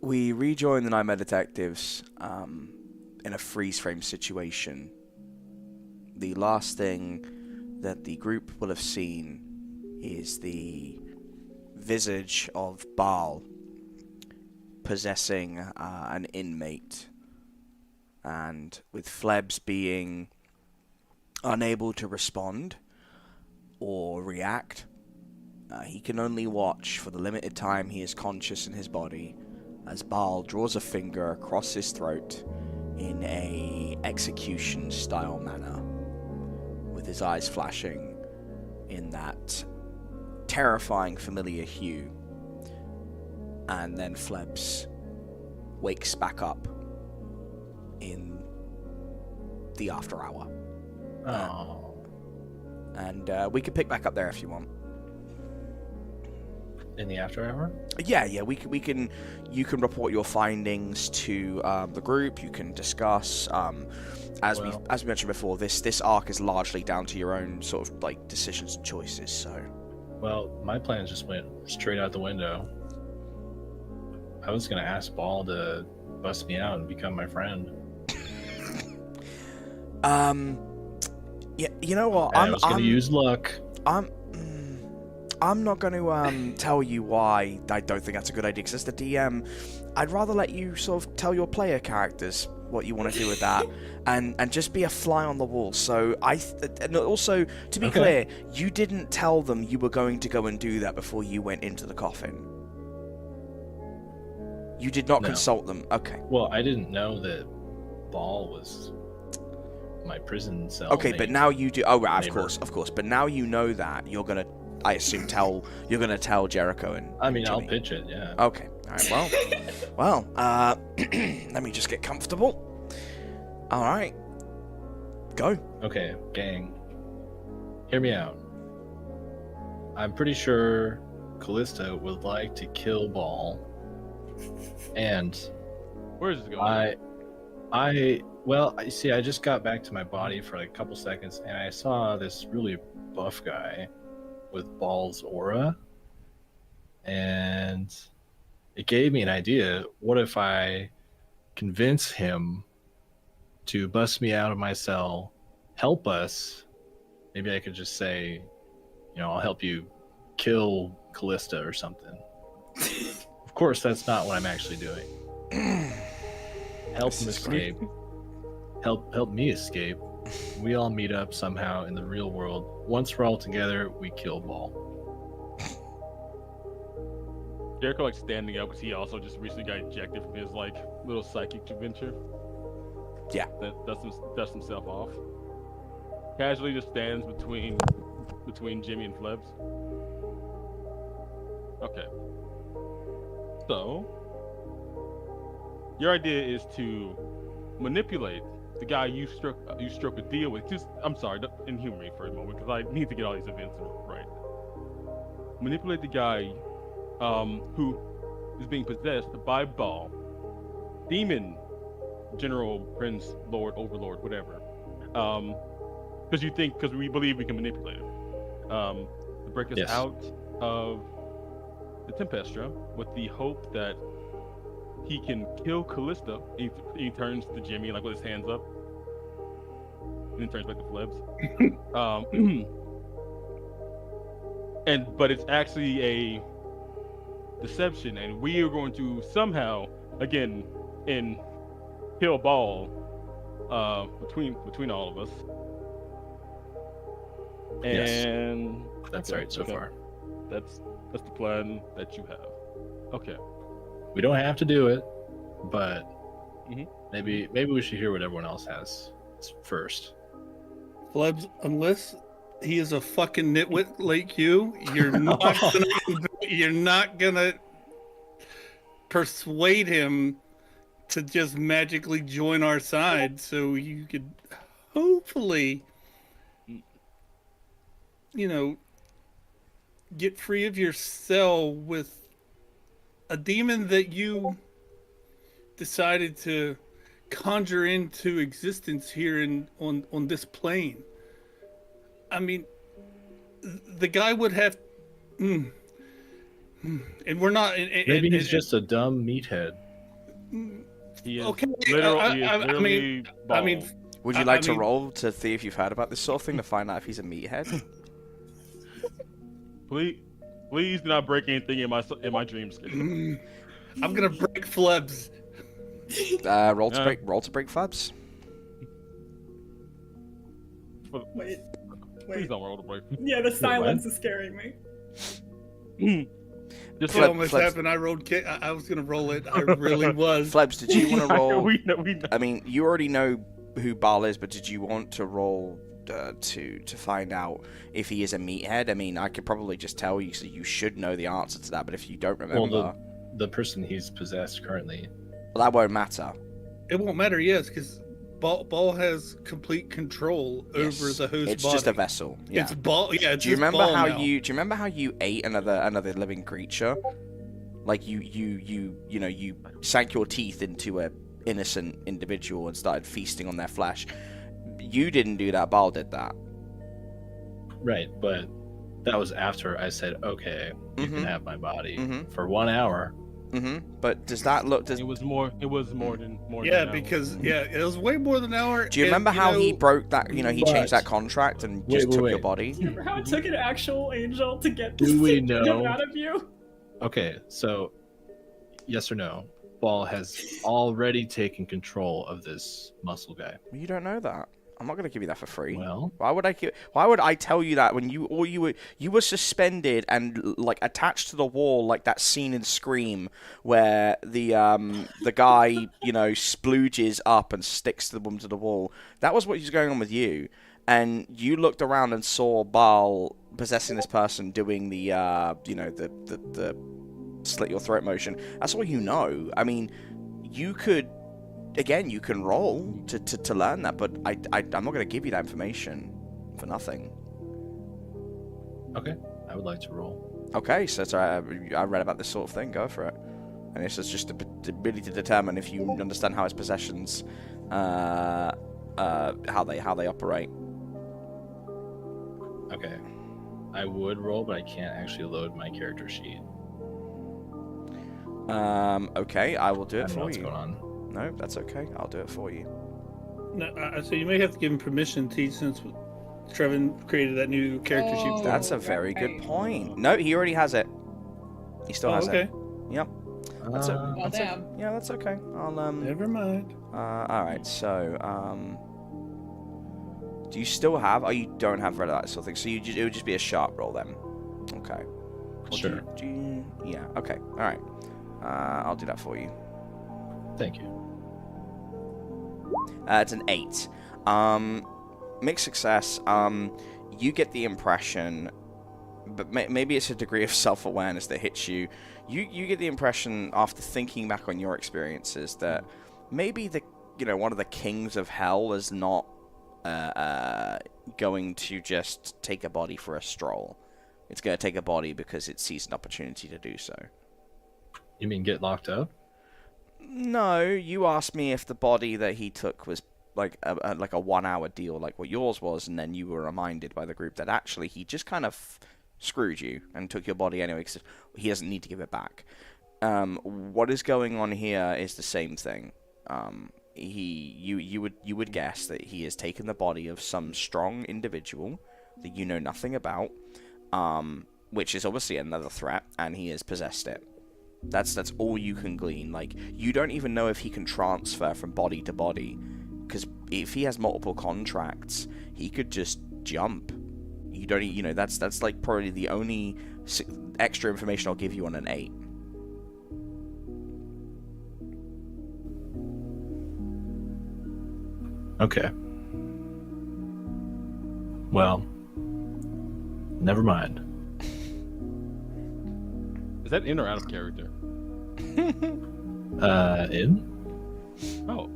we rejoin the Nightmare Detectives in a freeze frame situation. The last thing that the group will have seen is the visage of Baal possessing an inmate, and with Flebs being unable to respond or react, he can only watch for the limited time he is conscious in his body as Baal draws a finger across his throat in a execution style manner, with his eyes flashing in that terrifying familiar hue. And then Flebs wakes back up in the after hour. Oh. And we can pick back up there if you want. In the after hour? Yeah, we can. You can report your findings to the group. You can discuss. As we mentioned before, this arc is largely down to your own sort of like decisions and choices. So. Well, my plans just went straight out the window. I was gonna ask Ball to bust me out and become my friend. Yeah, you know what? I was gonna use luck. I'm not going to tell you why I don't think that's a good idea, because as the DM, I'd rather let you sort of tell your player characters what you want to do with that, and just be a fly on the wall. So and also, to be clear, you didn't tell them you were going to go and do that before you went into the coffin. You did not consult them. Okay. Well, I didn't know that Ball was my prison cell. Okay, but now you do. Oh, right, of course. But now you know that, you're gonna, I assume, you're gonna tell Jericho and. I mean, Jimmy. I'll pitch it. Yeah. Okay. All right. Well, let me just get comfortable. All right. Go. Okay, gang. Hear me out. I'm pretty sure Callista would like to kill Ball. And where is this going? Well, you see, I just got back to my body for like a couple seconds, and I saw this really buff guy with Ball's aura, and it gave me an idea. What if I convince him to bust me out of my cell, help us? Maybe I could just say, I'll help you kill Callista or something. Of course, that's not what I'm actually doing. Help him escape. Help me escape. We all meet up somehow in the real world. Once we're all together, we kill Ball. Jericho standing up because he also just recently got ejected from his little psychic adventure. Yeah. That dusts himself off. Casually just stands between Jimmy and Flebs. Okay. So, your idea is to manipulate the guy you struck a deal with. I'm sorry, and humor me for a moment, because I need to get all these events right. Manipulate the guy who is being possessed by Baal, demon, general, prince, lord, overlord, whatever. Because we believe we can manipulate him. To break us out of the Tempestra with the hope that he can kill Callista. He turns to Jimmy with his hands up, and then turns back to Flebs. But it's actually a deception, and we are going to somehow again kill Ball between all of us. And yes. That's right so far. That's the plan that you have. Okay. We don't have to do it, but maybe we should hear what everyone else has first. Flebs, unless he is a fucking nitwit like you, you're not gonna persuade him to just magically join our side, so you could hopefully, get free of your cell with a demon that you decided to conjure into existence here on this plane. I mean, the guy would have, and we're not. Maybe he's just a dumb meathead. He is Okay, literally bald. Would you like to roll to see if you've heard about this sort of thing to find out if he's a meathead? Please do not break anything in my dreams. I'm gonna break Flebs. Roll to break Flebs. Wait. Please don't roll to break. Yeah, the silence is scaring me. Just It almost happened. I rolled. I was gonna roll it. I really was. Flebs, did you want to roll? we know. I mean, you already know who Bal is, but did you want to roll to find out if he is a meathead? I mean, I could probably just tell you, so you should know the answer to that. But if you don't remember, Well, the person he's possessed currently. well, that won't matter. It won't matter. Yes, because Ball has complete control over the host It's body. just a vessel. Yeah. It's Ball. Yeah. It's Do you just remember Ball how now. you? Do you remember how you ate another living creature? Like you sank your teeth into a innocent individual and started feasting on their flesh. You didn't do that. Bal did that. Right, but that was after I said, okay, you can have my body for 1 hour. But does that look? It was more than Yeah, an because it was way more than an hour. Do you remember how he broke that? You know, he changed that contract and just took your body. Do you remember how it took an actual angel to get Do this we thing know? out of you? Okay, so yes or no? Ball has already taken control of this muscle guy. You don't know that. I'm not going to give you that for free. Well, Why would I tell you that when you were suspended and like attached to the wall, like that scene in Scream where the guy splooges up and sticks the woman to the wall. That was what was going on with you, and you looked around and saw Bal possessing this person doing the the slit your throat motion. That's all you know. I mean, you could. Again, you can roll to learn that, but I'm not going to give you that information for nothing. okay, I would like to roll. Okay, so I read about this sort of thing. Go for it. And this is just the ability to determine if you understand how his possessions, how they operate. Okay, I would roll, but I can't actually load my character sheet. Okay, I will do I it don't know for what's you. going on. No, that's okay. I'll do it for you. No, so you may have to give him permission, since Trevin created that new character sheet. for That's a him. very good point. No, he already has it. He still has okay. it. Yep. That's it. Well, That's damn. it. Yeah, that's okay. I'll Never mind. all right. So do you still have? Oh, you don't have red light sort of thing. So it would just be a sharp roll then. Okay. Or Sure. Yeah. Okay. All right. I'll do that for you. Thank you. It's an 8. Mixed success. You get the impression, but maybe it's a degree of self-awareness that hits you. You get the impression after thinking back on your experiences that maybe one of the kings of hell is not going to just take a body for a stroll. It's going to take a body because it sees an opportunity to do so. You mean get locked up? No, you asked me if the body that he took was like a 1 hour deal like what yours was, and then you were reminded by the group that actually he just kind of screwed you and took your body anyway because he doesn't need to give it back. What is going on here is the same thing. You would guess that he has taken the body of some strong individual that you know nothing about, which is obviously another threat, and he has possessed it. That's all you can glean. Like, you don't even know if he can transfer from body to body, because if he has multiple contracts, he could just jump. You don't, that's like probably the only extra information I'll give you on an 8. Okay. Well, never mind. Is that in or out of character? In? Oh.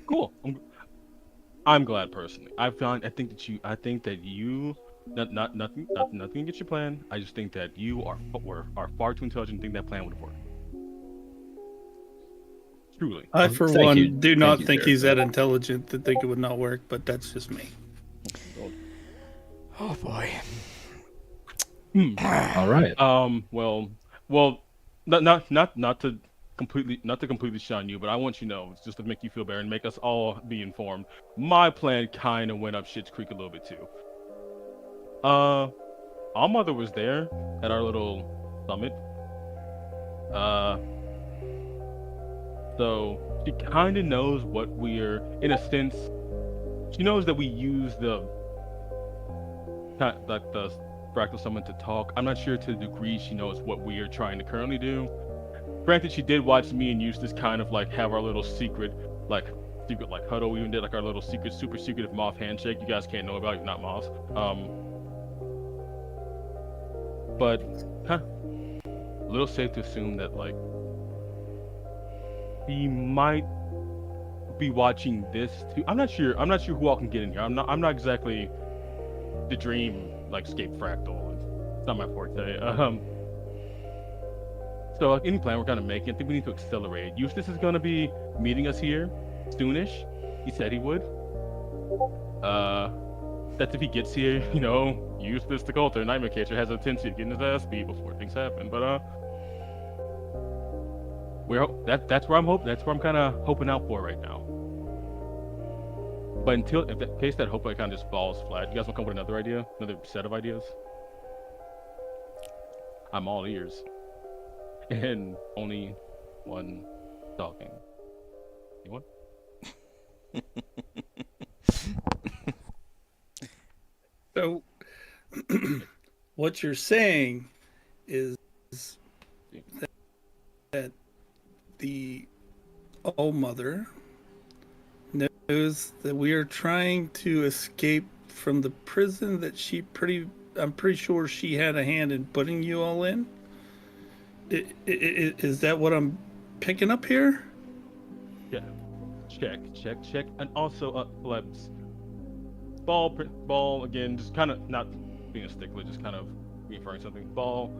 Cool. I'm glad personally. I think that you nothing against your plan. I just think that you are far too intelligent to think that plan would work. Truly. I, for Thank one, you. do Thank not you, think he's Jericho. that intelligent to think it would not work, but that's just me. Oh boy. All right. Well, not to completely shine you, but I want you to know, just to make you feel better and make us all be informed. My plan kind of went up shit's creek a little bit too. Our mother was there at our little summit. So she kind of knows what we're, in a sense. She knows that we use the fractal summon to talk. I'm not sure to the degree she knows what we are trying to currently do. Granted, she did watch me and Eustace kind of like have our little secret huddle. We even did like our little super secretive moth handshake. You guys can't know about. You're not moths. But a little safe to assume that like he might be watching this too. I'm not sure who all can get in here. I'm not exactly the dream like scape fractal. It's not my forte. So like any plan we're gonna make, I think we need to accelerate. Eustace is gonna be meeting us here soonish. He said he would. That's if he gets here, you know, Eustace the Coulter, Nightmare Catcher, has a tendency of getting his ass beat before things happen. But that's where I'm kind of hoping out for right now. But in case that hope kind of just falls flat, you guys want to come up with another idea, another set of ideas? I'm all ears. And only one talking. Anyone? So, what you're saying is that the All-Mother knows that we are trying to escape from the prison that I'm pretty sure she had a hand in putting you all in. Is that what I'm picking up here? Yeah. Check. And also, Flebs. Ball again, just kind of not being a stickler, just kind of referring something. Ball,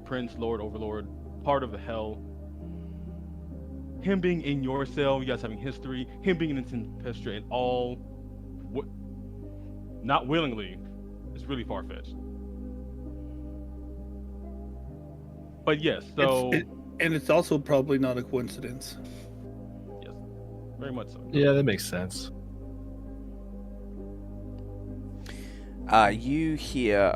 Prince, Lord, Overlord, part of the hell. Him being in your cell, you guys having history, him being in Tempestra, and all, not willingly, it's really far-fetched. But yes, so... And it's also probably not a coincidence. Yes, very much so. Yeah, that makes sense. You hear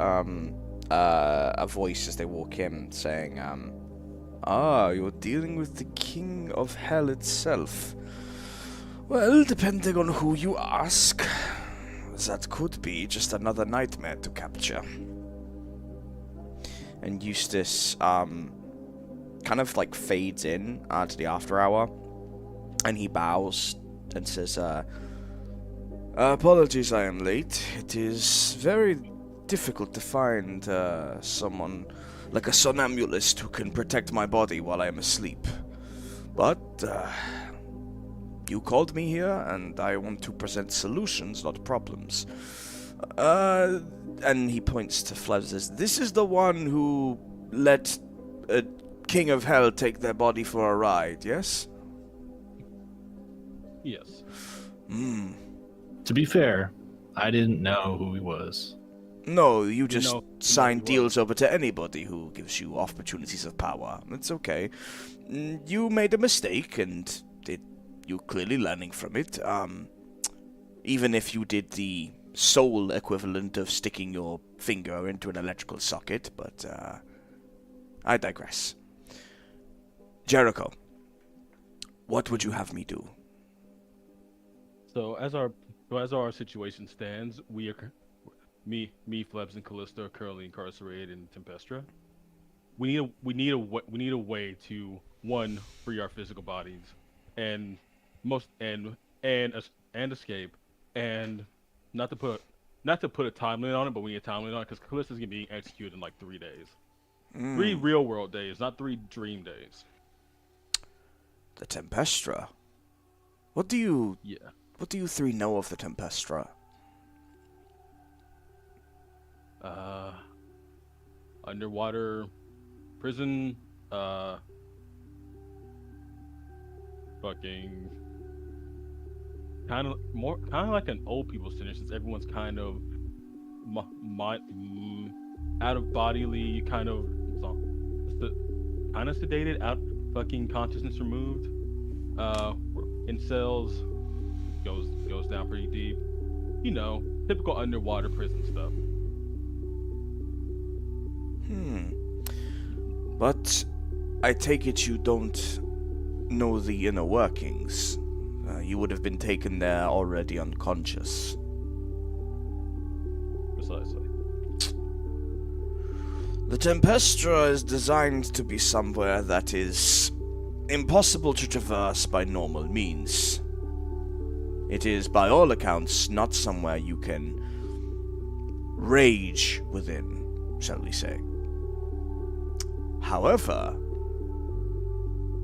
a voice as they walk in saying, you're dealing with the King of Hell itself. Well, depending on who you ask, that could be just another nightmare to capture. And Eustace, kind of like fades in to the after hour, and he bows and says, apologies I am late. It is very difficult to find someone like a somnambulist who can protect my body while I am asleep. But you called me here, and I want to present solutions, not problems. And he points to Flebs as, this is the one who let a King of Hell take their body for a ride, yes? Yes. To be fair, I didn't know who he was. No, you just sign he deals over to anybody who gives you opportunities of power. It's okay. You made a mistake, and you're clearly learning from it. Even if you did the soul equivalent of sticking your finger into an electrical socket, but I digress. Jericho, what would you have me do? So as our situation stands, me, Flebs, and Callista are currently incarcerated in Tempestra. We need a way to, one, free our physical bodies, and escape, and not to put a time limit on it, but we need a time limit on it because Callista's gonna be executed in like 3 days. 3 real world days, not 3 dream days. The Tempestra. What do you 3 know of the Tempestra? Underwater prison, fucking kind of like an old people center, since everyone's kind of out of bodily, kind of kind of sedated, out fucking consciousness removed. In cells, goes down pretty deep. You know, typical underwater prison stuff. But I take it you don't know the inner workings. You would have been taken there already unconscious. Precisely. The Tempestra is designed to be somewhere that is impossible to traverse by normal means. It is, by all accounts, not somewhere you can rage within, shall we say. However,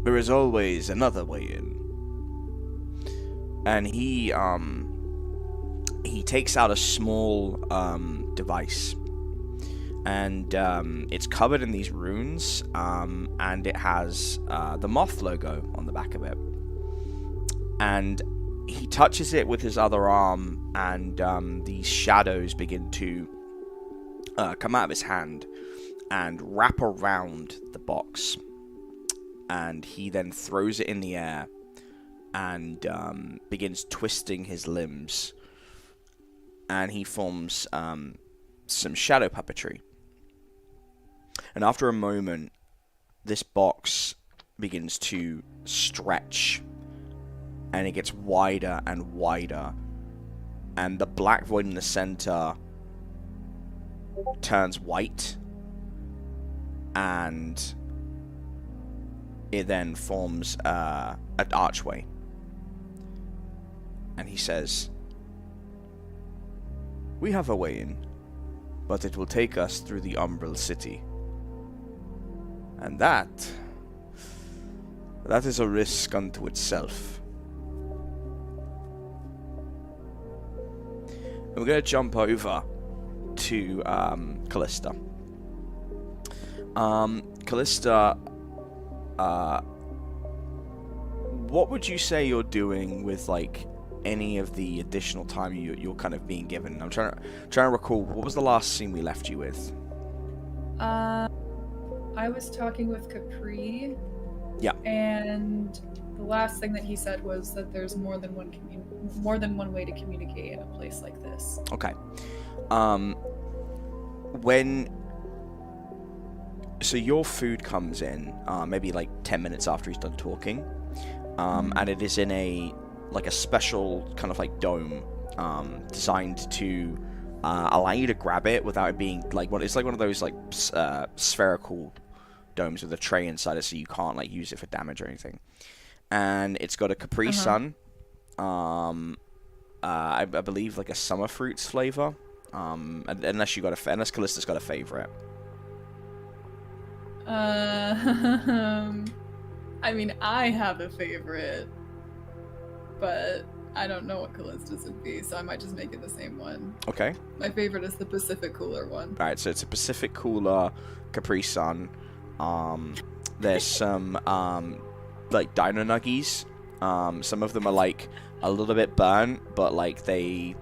there is always another way in. And he takes out a small device. And it's covered in these runes, and it has the moth logo on the back of it. And he touches it with his other arm, and these shadows begin to come out of his hand and wrap around the box. And he then throws it in the air and begins twisting his limbs. And he forms some shadow puppetry. And after a moment, this box begins to stretch, and it gets wider and wider, and the black void in the center turns white, and it then forms an archway. And he says, "We have a way in, but it will take us through the Umbral City. And that is a risk unto itself." And we're going to jump over to Callista. Callista, what would you say you're doing with, like, any of the additional time you're kind of being given? I'm trying to recall, what was the last scene we left you with? I was talking with Capri. Yeah. And the last thing that he said was that there's more than one way to communicate in a place like this. Okay. So your food comes in, maybe like 10 minutes after he's done talking, and it is in a special kind of like dome, designed to allow you to grab it without it being like it's like one of those like spherical domes with a tray inside it, so you can't like use it for damage or anything. And it's got a Capri Sun, I believe like a summer fruits flavor, unless Callista's got a favorite. I mean, I have a favorite, but I don't know what Callista's would be, so I might just make it the same one. Okay. My favorite is the Pacific Cooler one. Alright, so it's a Pacific Cooler Capri Sun. There's some like Dino Nuggies. Some of them are like a little bit burnt, but like they're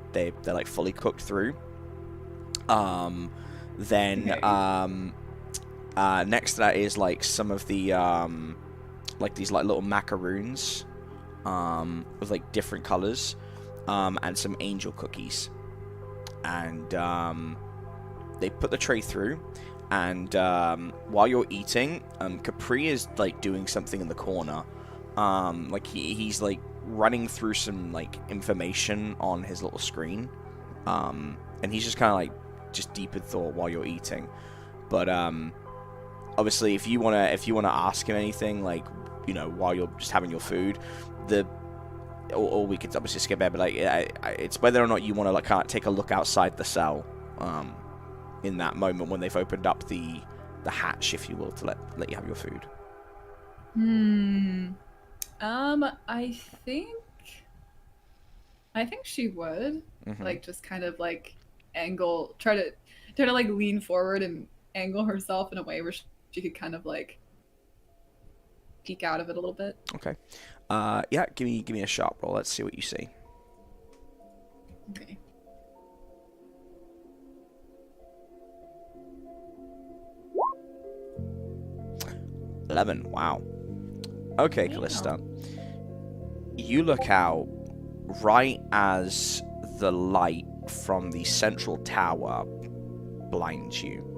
like fully cooked through. Then next to that is like some of the like these like little macaroons with like different colors, and some angel cookies. And they put the tray through, and while you're eating, Capri is like doing something in the corner. Like he's like running through some like information on his little screen, and he's just kind of like just deep in thought while you're eating. But obviously, if you wanna ask him anything, like, you know, while you're just having your food, or we could obviously skip it, but like it's whether or not you want to like kind of take a look outside the cell, in that moment when they've opened up the hatch, if you will, to let you have your food. I think she would Mm-hmm. like just kind of like try to like lean forward and angle herself in a way where she could kind of like peek out of it a little bit. Okay. Yeah, give me a sharp roll. Let's see what you see. Okay. 11. Wow. Okay, Damn. Callista. You look out right as the light from the central tower blinds you.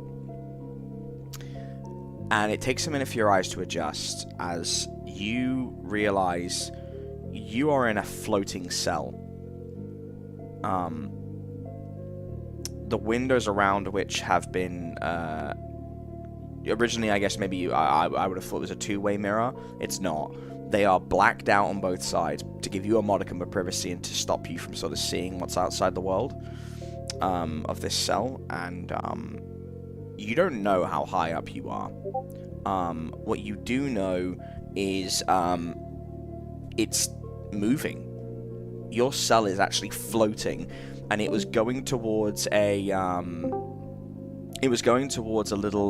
And it takes a minute for your eyes to adjust as you realize you are in a floating cell. The windows around which have been originally, I guess maybe I would have thought it was a two-way mirror. It's not. They are blacked out on both sides to give you a modicum of privacy and to stop you from sort of seeing what's outside the world of this cell. And you don't know how high up you are. What you do know is it's moving. Your cell is actually floating, and it was going towards a little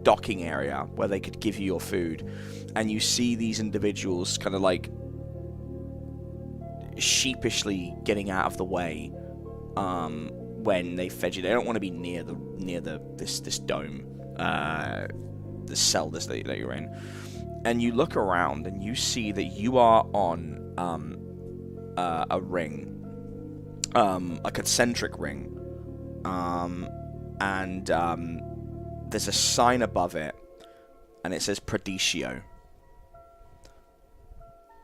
docking area where they could give you your food. And you see these individuals kind of like sheepishly getting out of the way when they fed you. They don't want to be near this dome, the cell that you're in. And you look around and you see that you are on a ring, a concentric ring, and there's a sign above it, and it says Proditio,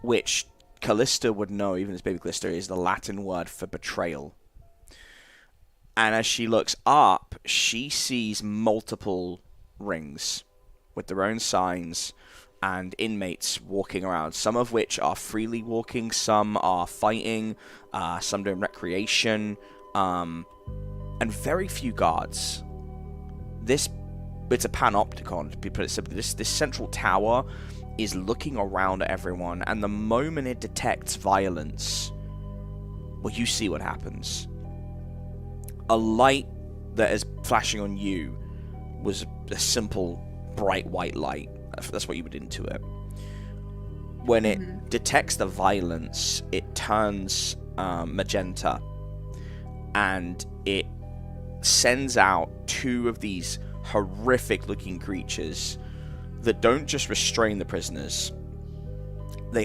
which Callista would know, even as baby Callista, is the Latin word for betrayal. And as she looks up, she sees multiple rings with their own signs and inmates walking around, some of which are freely walking, some are fighting, some doing recreation, and very few guards. It's a panopticon, to be put it simply. This central tower is looking around at everyone, and the moment it detects violence, well, you see what happens. A light that is flashing on you was a simple, bright white light. That's what you would into it. When it detects the violence, it turns magenta, and it sends out two of these horrific-looking creatures that don't just restrain the prisoners. They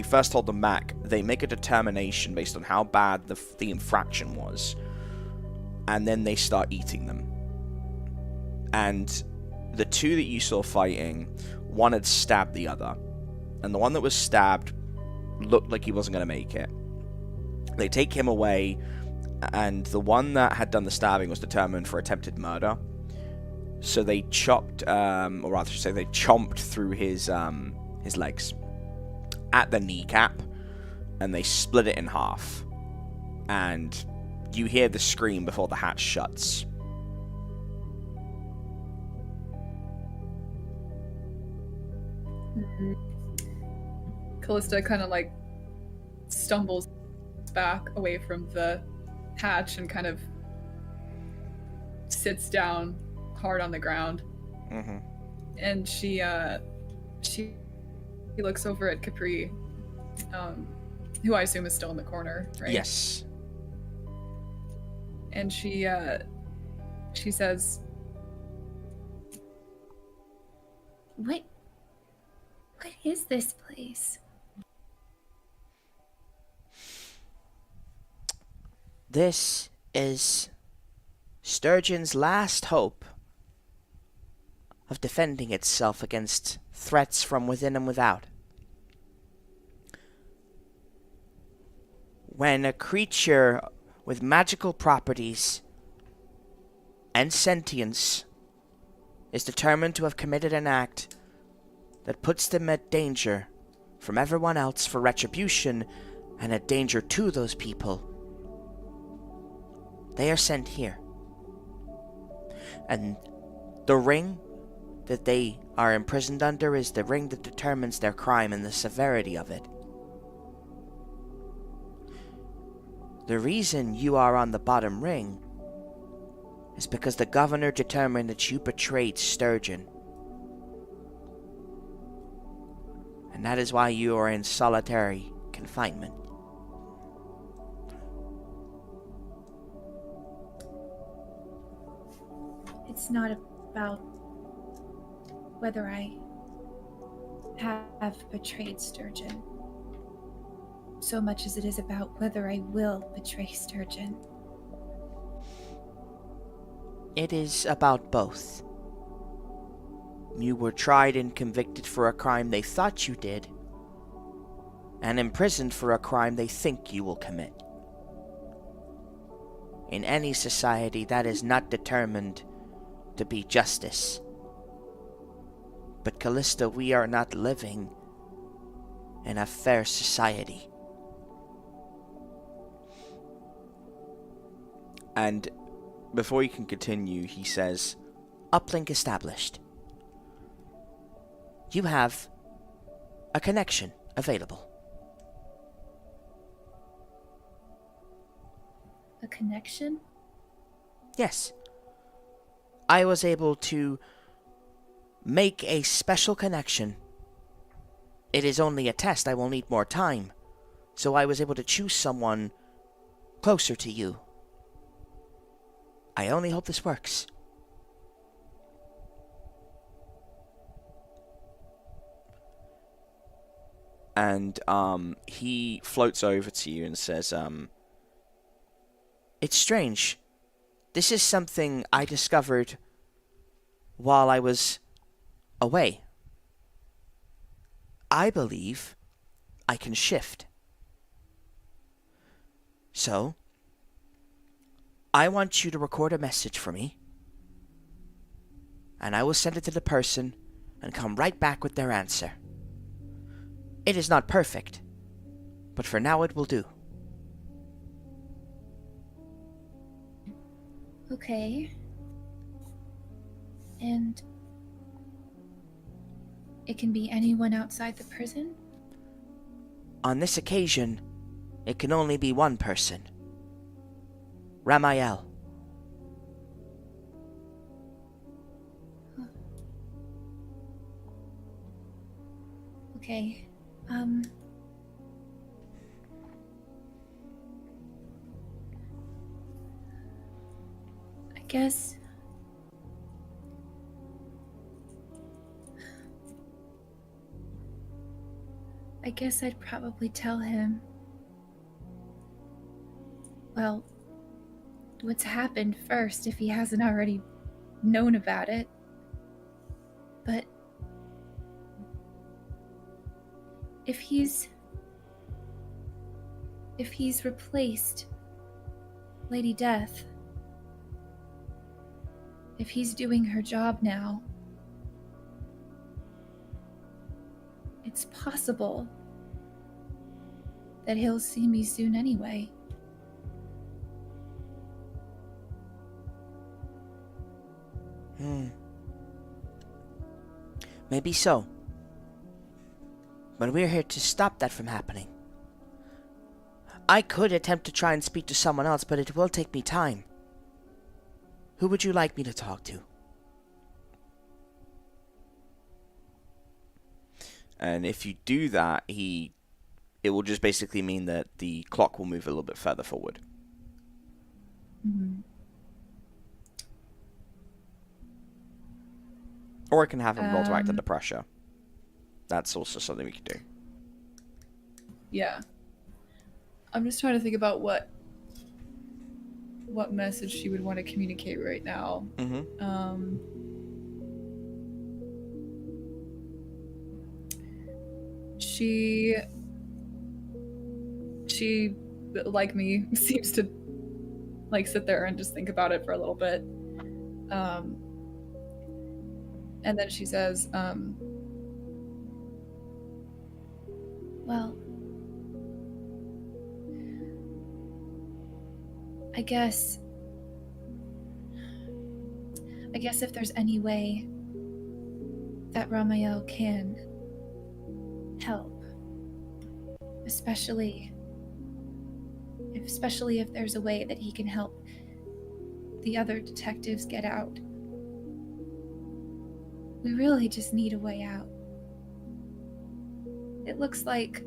first hold them back. They make a determination based on how bad the infraction was, and then they start eating them. And the two that you saw fighting, one had stabbed the other, and the one that was stabbed looked like he wasn't going to make it. They take him away, and the one that had done the stabbing was determined for attempted murder. So they chopped, or rather should say, they chomped through his legs at the kneecap, and they split it in half. And you hear the scream before the hatch shuts. Callista kind of like stumbles back away from the hatch and kind of sits down hard on the ground. Mm-hmm. And she looks over at Capri, who I assume is still in the corner, right? Yes. And she says, What is this place? This is Sturgeon's last hope of defending itself against threats from within and without. When a creature with magical properties and sentience is determined to have committed an act that puts them at danger from everyone else for retribution and a danger to those people, they are sent here. And the ring that they are imprisoned under is the ring that determines their crime and the severity of it. The reason you are on the bottom ring is because the governor determined that you betrayed Sturgeon. And that is why you are in solitary confinement. It's not about whether I have betrayed Sturgeon, so much as it is about whether I will betray Sturgeon. It is about both. You were tried and convicted for a crime they thought you did, and imprisoned for a crime they think you will commit. In any society, that is not determined to be justice. But Callista, we are not living in a fair society. And before you can continue, he says, "Uplink established. You have a connection available." A connection? Yes. I was able to make a special connection. It is only a test. I will need more time. So I was able to choose someone closer to you. I only hope this works. And he floats over to you and says, "It's strange. This is something I discovered while I was away. I believe I can shift. So, I want you to record a message for me, and I will send it to the person and come right back with their answer. It is not perfect, but for now it will do." Okay. And it can be anyone outside the prison? On this occasion, it can only be one person. Ramael. Okay. I guess I'd probably tell him, well, what's happened first if he hasn't already known about it. But if he's replaced Lady Death, if he's doing her job now, it's possible that he'll see me soon anyway. Maybe so. But we're here to stop that from happening. I could attempt to try and speak to someone else, but it will take me time. Who would you like me to talk to? And if you do that, it will just basically mean that the clock will move a little bit further forward. Mm-hmm. Or it can have him roll to act under pressure. That's also something we can do. Yeah. I'm just trying to think about what message she would want to communicate right now. Mm-hmm. She like me seems to like sit there and just think about it for a little bit. And then she says, Well, I guess if there's any way that Ramael can help, especially if there's a way that he can help the other detectives get out. We really just need a way out. It looks like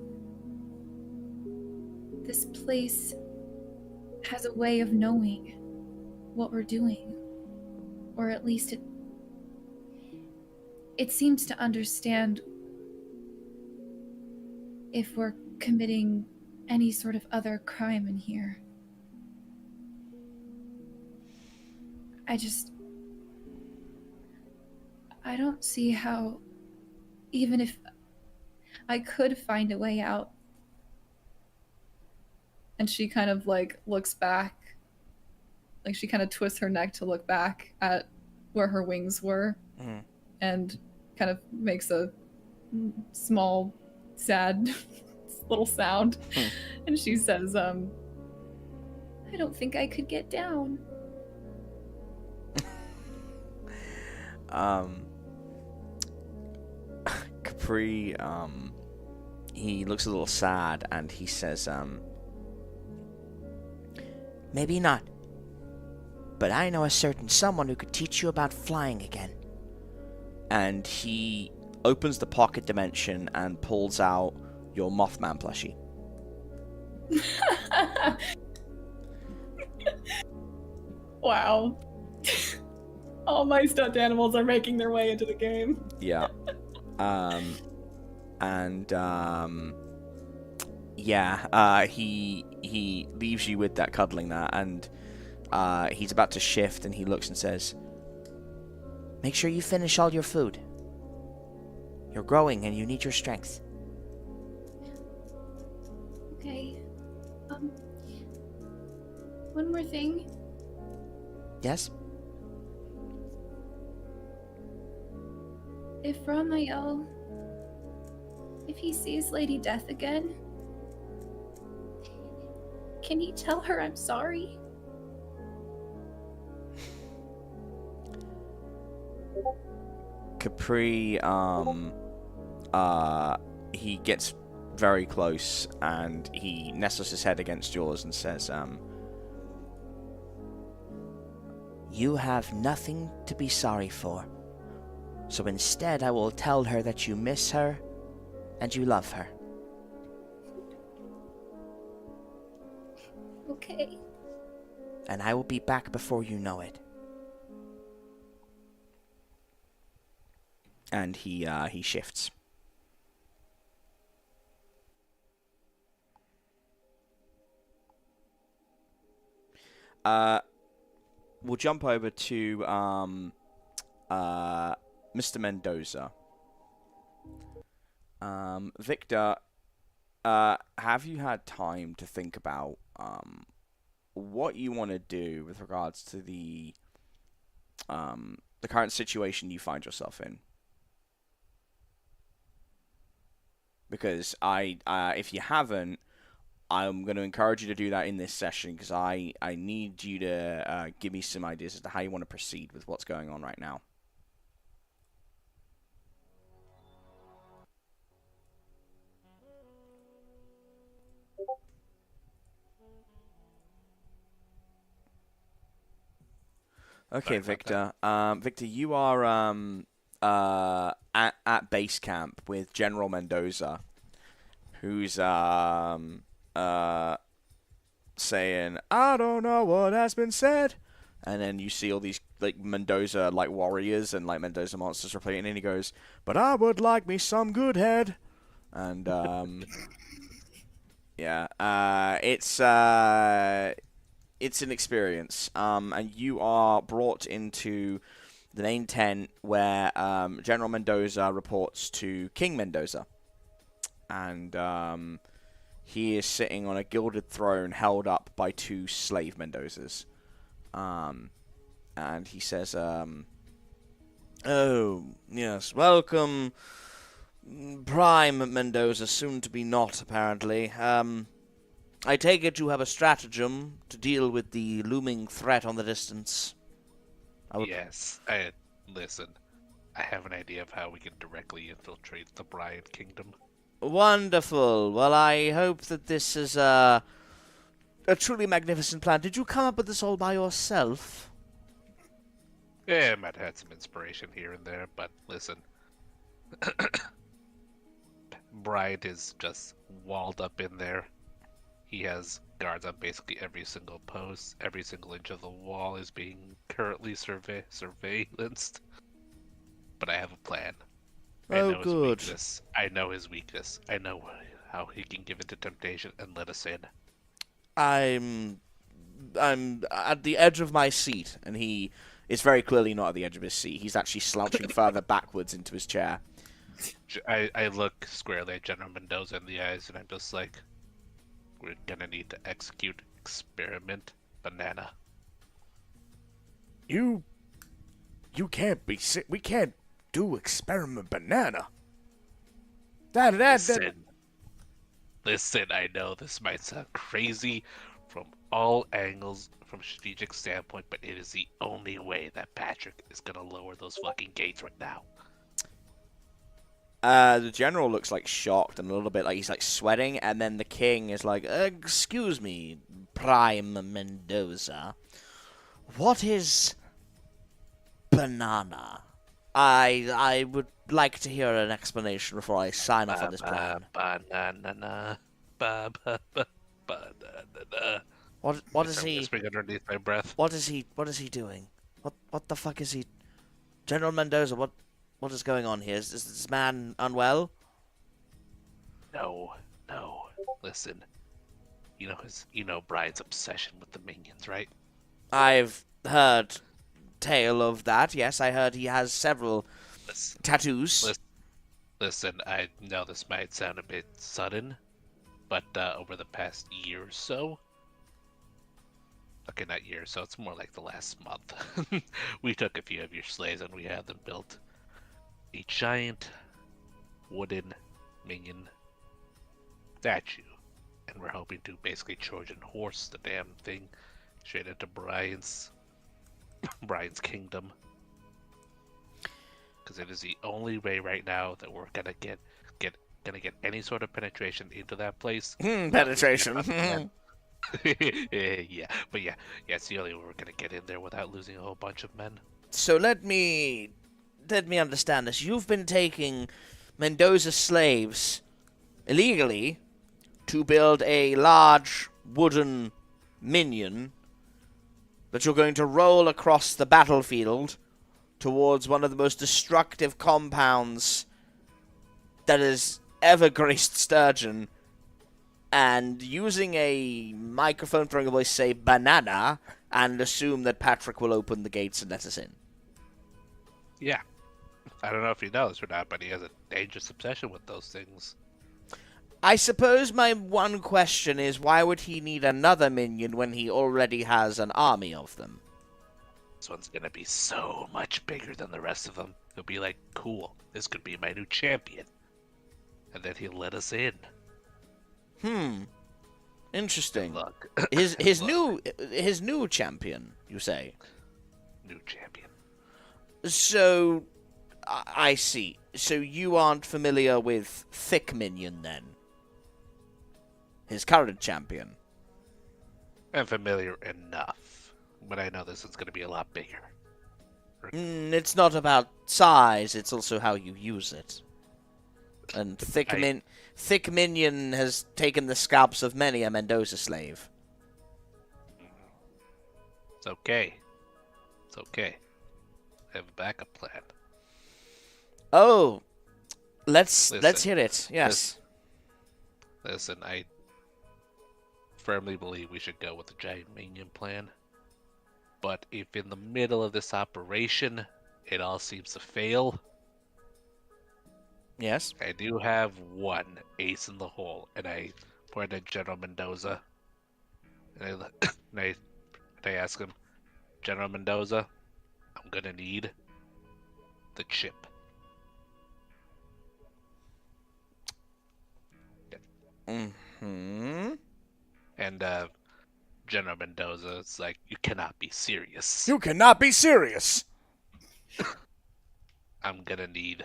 this place has a way of knowing what we're doing. Or at least it seems to understand if we're committing any sort of other crime in here. I don't see how, even if I could find a way out. And she kind of like looks back, like she kind of twists her neck to look back at where her wings were, and kind of makes a small, sad little sound. And she says, I don't think I could get down. Capri, he looks a little sad and he says, maybe not, but I know a certain someone who could teach you about flying again. And he opens the pocket dimension and pulls out your Mothman plushie. wow. All my stuffed animals are making their way into the game. Yeah. He leaves you with that, cuddling that, and he's about to shift, and he looks and says, make sure you finish all your food. You're growing and you need your strength. Okay. One more thing. Yes? If Ramael, if he sees Lady Death again, can you tell her I'm sorry? Capri, he gets very close and he nestles his head against yours and says, you have nothing to be sorry for. So instead, I will tell her that you miss her and you love her. Okay. And I will be back before you know it. And he shifts. We'll jump over to Mr. Mendoza. Victor, have you had time to think about what you want to do with regards to the current situation you find yourself in? Because if you haven't, I'm going to encourage you to do that in this session, because I need you to give me some ideas as to how you want to proceed with what's going on right now. Okay, Victor. Victor, you are at base camp with General Mendoza, who's saying, "I don't know what has been said," and then you see all these like Mendoza like warriors and like Mendoza monsters repeating, and he goes, "But I would like me some good head," and yeah, it's an experience, and you are brought into the main tent where General Mendoza reports to King Mendoza, and he is sitting on a gilded throne held up by two slave Mendozas, and he says, "Oh, yes, welcome, Prime Mendoza, soon to be not, apparently. I take it you have a stratagem to deal with the looming threat on the distance." Yes, listen, I have an idea of how we can directly infiltrate the Bryan Kingdom. Wonderful. Well, I hope that this is a truly magnificent plan. Did you come up with this all by yourself? Yeah, I might have had some inspiration here and there, but listen. Bright is just walled up in there. He has guards on basically every single post. Every single inch of the wall is being currently surveillanced. But I have a plan. I Oh, know his good. weakness. I know his weakness. I know how he can give in to temptation and let us in. I'm at the edge of my seat, and he is very clearly not at the edge of his seat. He's actually slouching further backwards into his chair. I look squarely at General Mendoza in the eyes, and I'm just like, we're gonna need to execute experiment banana. You can't be we can't do experiment banana. Listen, I know this might sound crazy from all angles from a strategic standpoint, but it is the only way that Patrick is gonna lower those fucking gates right now. The general looks like shocked and a little bit like he's like sweating, and then the king is like, "Excuse me, Prime Mendoza, what is banana? I would like to hear an explanation before I sign off on this plan." Banana, banana. What is he? Whispering underneath my breath. What is he doing? What the fuck is he? General Mendoza, what is going on here? Is this man unwell? No. Listen, you know Brian's obsession with the minions, right? I've heard tale of that. Yes, I heard he has several tattoos. Listen, I know this might sound a bit sudden, but over the past year or so, okay, not year, so it's more like the last month, we took a few of your slaves and we had them build a giant wooden minion statue, and we're hoping to basically Trojan horse the damn thing straight into Brian's kingdom, because it is the only way right now that we're gonna get any sort of penetration into that place. Penetration. yeah, it's the only way we're gonna get in there without losing a whole bunch of men. So let me understand this. You've been taking Mendoza slaves illegally to build a large wooden minion that you're going to roll across the battlefield towards one of the most destructive compounds that has ever graced Sturgeon, and using a microphone throwing a voice say banana and assume that Patrick will open the gates and let us in. Yeah. I don't know if he knows or not, but he has a dangerous obsession with those things. I suppose my one question is, why would he need another minion when he already has an army of them? This one's gonna be so much bigger than the rest of them. He'll be like, cool, this could be my new champion. And then he'll let us in. Interesting. Good luck. His new champion, you say? New champion. So, I see. So you aren't familiar with Thick Minion, then? His current champion. I'm familiar enough, but I know this is going to be a lot bigger. It's not about size, it's also how you use it. And Thick Minion has taken the scalps of many a Mendoza slave. It's okay. It's okay. I have a backup plan. Oh, let's hear it. Yes. Listen, I firmly believe we should go with the giant minion plan. But if in the middle of this operation it all seems to fail, Yes. I do have one ace in the hole, and I point at General Mendoza, and I ask him, General Mendoza, I'm gonna need the chip. Mm-hmm. And General Mendoza is like, you cannot be serious. You cannot be serious. I'm gonna need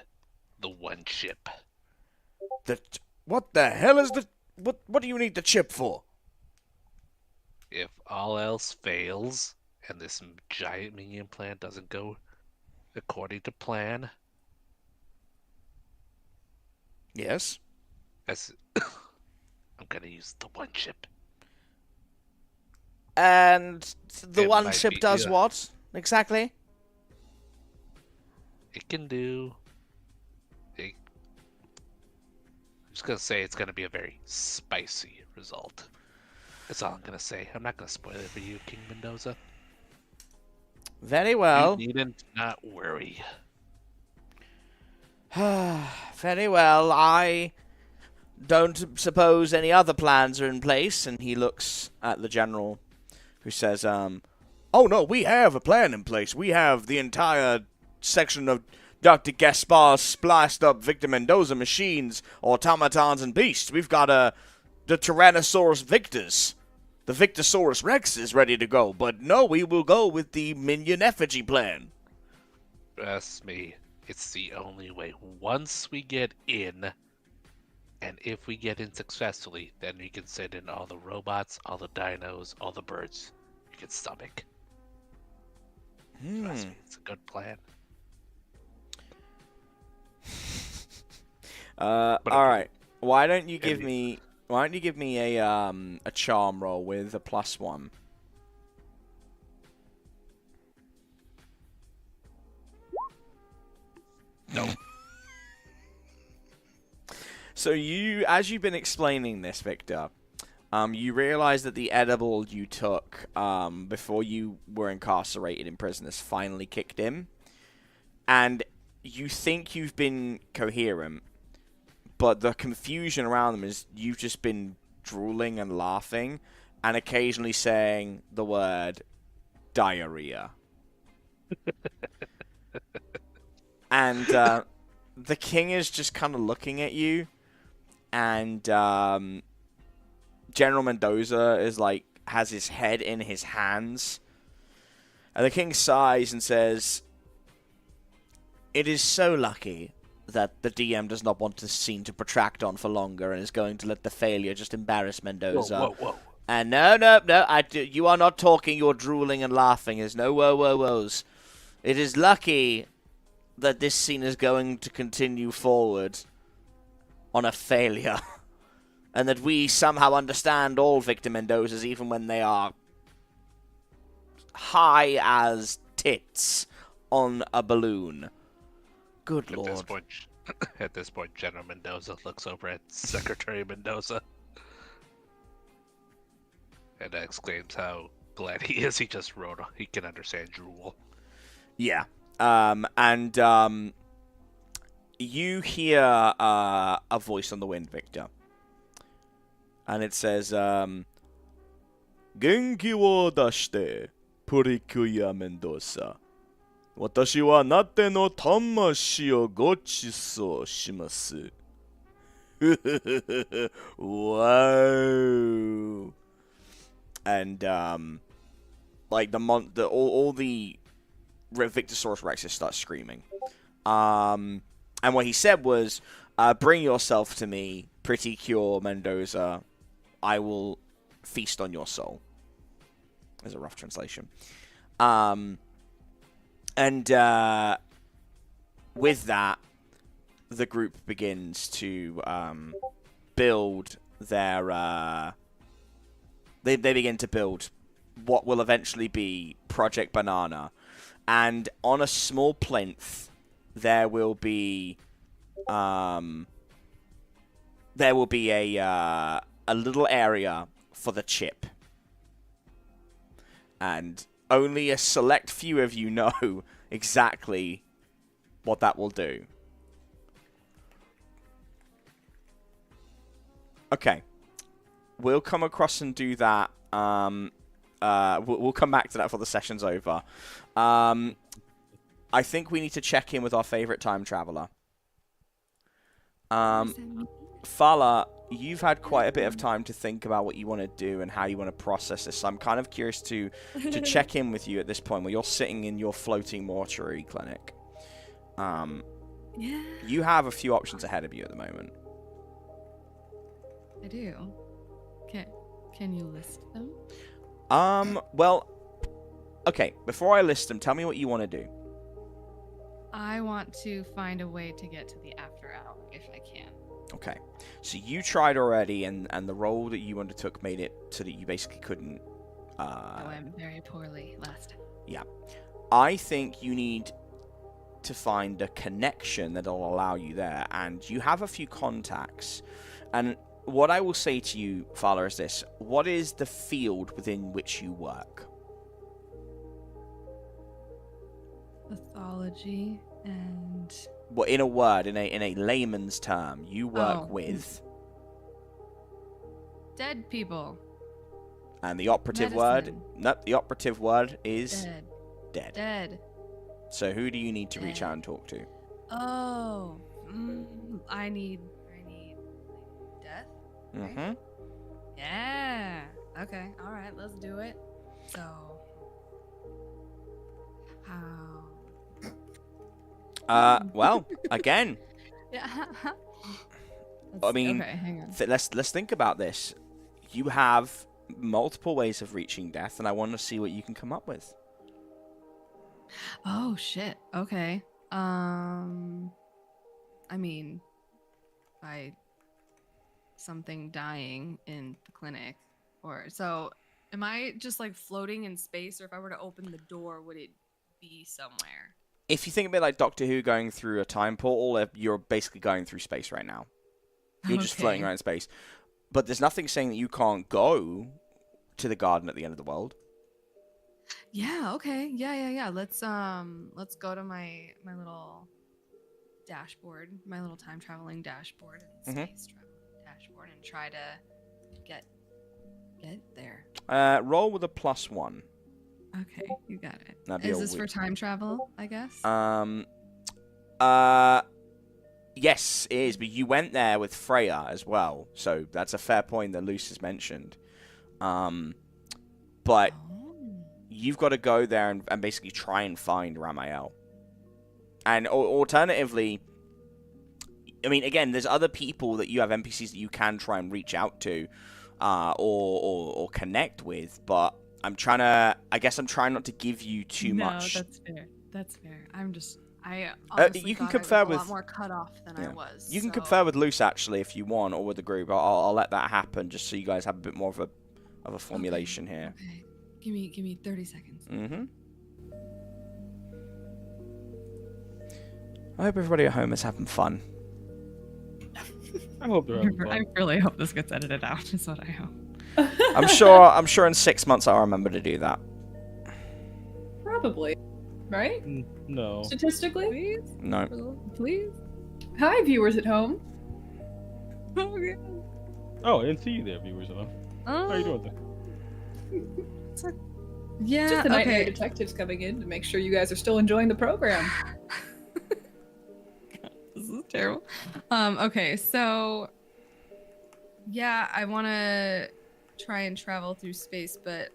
the one chip. What the hell is the... What do you need the chip for? If all else fails, and this giant minion plan doesn't go according to plan, Yes. I'm gonna use the one chip. And the It one might chip be- does yeah. what, exactly? It can do... just gonna say it's gonna be a very spicy result. That's all I'm gonna say. I'm not gonna spoil it for you, King Mendoza. Very well. You needn't not worry. Very well. I don't suppose any other plans are in place. And he looks at the general, who says, "Oh no, we have a plan in place. We have the entire section of Dr. Gaspar's spliced up Victor Mendoza machines, automatons, and beasts. We've got the Tyrannosaurus Victors. The Victosaurus Rex is ready to go, but no, we will go with the minion effigy plan." Trust me, it's the only way. Once we get in, and if we get in successfully, then we can send in all the robots, all the dinos, all the birds you can stomach. Trust me, it's a good plan. All right. Why don't you give me a charm roll with a +1? No. So as you've been explaining this, Victor, you realize that the edible you took before you were incarcerated in prison has finally kicked in, and you think you've been coherent, but the confusion around them is you've just been drooling and laughing and occasionally saying the word diarrhea. And the king is just kind of looking at you, and General Mendoza is like, has his head in his hands, and the king sighs and says, "It is so lucky that the DM does not want this scene to protract on for longer and is going to let the failure just embarrass Mendoza." Whoa. And no, you are not talking, you're drooling and laughing. There's no whoas. It is lucky that this scene is going to continue forward on a failure. And that we somehow understand all Victor Mendozas, even when they are high as tits on a balloon. Good lord. At this point, General Mendoza looks over at Secretary Mendoza and exclaims how glad he is he just wrote. He can understand drool. Yeah. And you hear a voice on the wind, Victor. And it says, Genki wo dashite, Purikuya Mendoza. Watashi wa nate no tamashi o gochiso shimasu. Whoa. And, like, all the Victosaurus Rexes start screaming. And what he said was, "Bring yourself to me, pretty cure Mendoza. I will feast on your soul." There's a rough translation. And with that, the group begins to build their... They begin to build what will eventually be Project Banana. And on a small plinth, there will be a little area for the chip. And only a select few of you know exactly what that will do. Okay. We'll come across and do that. We'll come back to that before the session's over. I think we need to check in with our favorite time traveler. Fala, you've had quite a bit of time to think about what you want to do and how you want to process this. So I'm kind of curious to check in with you at this point where you're sitting in your floating mortuary clinic. Yeah. You have a few options ahead of you at the moment. I do. Can you list them? Well, okay, before I list them, tell me what you want to do. I want to find a way to get to the after hour if I can. Okay, so you tried already, and the role that you undertook made it so that you basically couldn't... I went very poorly last. Yeah. I think you need to find a connection that'll allow you there, and you have a few contacts. And what I will say to you, Fala, is this: what is the field within which you work? Pathology and Well, in a word, in a layman's term, you work with. dead people. And the operative Medicine. word. Nope, the operative word is Dead. dead. Dead. So who do you need to reach Dead. out and talk to? Oh, I need death. Mm-hmm. Yeah. Okay. All right. Let's do it. So, how? Well, again, Yeah. I mean, okay. Hang on. let's think about this. You have multiple ways of reaching death, and I want to see what you can come up with. Oh shit. Okay. I mean, by something dying in the clinic, or so. Am I just like floating in space, or if I were to open the door, would it be somewhere? If you think a bit like Doctor Who going through a time portal, you're basically going through space right now. You're just floating Okay. around in space. But there's nothing saying that you can't go to the garden at the end of the world. Yeah. Okay. Yeah. Let's go to my little dashboard, my little time traveling dashboard and space traveling dashboard, and try to get there. Roll with a +1. Okay, you got it. That'd be Is a this for time travel? I guess. Yes, it is. But you went there with Freya as well, so that's a fair point that Luce has mentioned. But you've got to go there and basically try and find Ramael. And alternatively, I mean, again, there's other people that you have NPCs that you can try and reach out to, or connect with. But I'm trying not to give you too much. No, that's fair. That's fair. I honestly you can thought I confer was a with lot more cut off than I was. You can so- confer with Luce actually if you want, or with the group. I'll let that happen just so you guys have a bit more of a formulation here. Okay. Give me 30 seconds. Mm-hmm. I hope everybody at home is having fun. I hope they're having fun. I really hope this gets edited out. Is what I hope. I'm sure in 6 months I'll remember to do that. Probably. Right? No. Statistically? Please, No. please. Hi, viewers at home. Okay. Oh, I didn't see you there, viewers. How are you doing there? Yeah. Just the nightmare okay. detectives coming in to make sure you guys are still enjoying the program. This is terrible. Okay, so yeah, I want to try and travel through space, but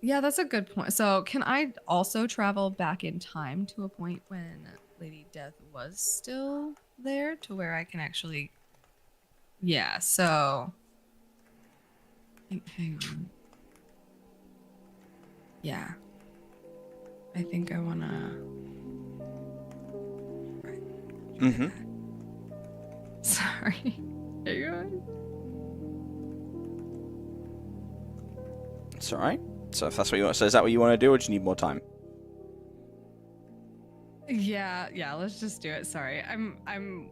yeah, that's a good point. So can I also travel back in time to a point when Lady Death was still there, to where I can actually... Yeah, so... Hang on. Yeah. I think I want to... Mm-hmm. Sorry. Are you on? It's alright. So if that's what you want, so is that what you want to do, or do you need more time? Yeah, let's just do it. Sorry. I'm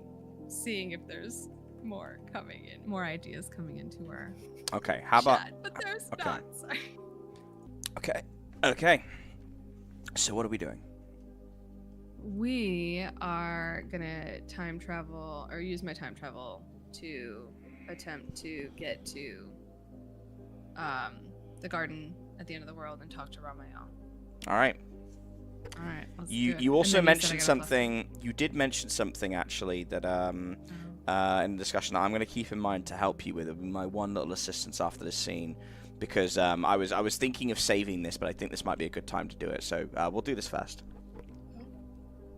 seeing if there's more coming in, more ideas coming into our Okay, how about... chat, but there's okay. not. Sorry. Okay. So what are we doing? We are gonna time travel, or use my time travel to attempt to get to the garden at the end of the world and talk to Ramael. Alright. All right. Let's do You it. you And also then you said I mentioned got a plus- something. You did mention something actually that in the discussion that I'm going to keep in mind to help you with. It'll be my one little assistance after this scene, because I was thinking of saving this, but I think this might be a good time to do it. So we'll do this first.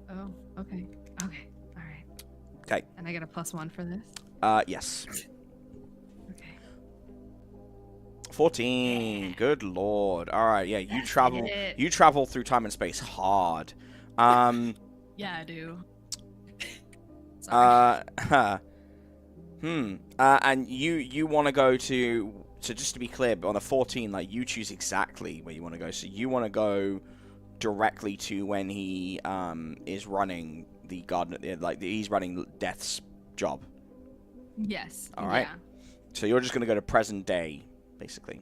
Oh, okay. Okay. All right. Okay. And I get a +1 for this? Yes. Okay. 14. Good lord. All right. Yeah. You Let's travel. get it. You travel through time and space hard. Yeah, I do. Sorry. And you want to go to... So just to be clear, on a 14, like, you choose exactly where you want to go. So you want to go directly to when he is running the garden, he's running Death's job. Yes. All right. Yeah. So you're just gonna go to present day, basically.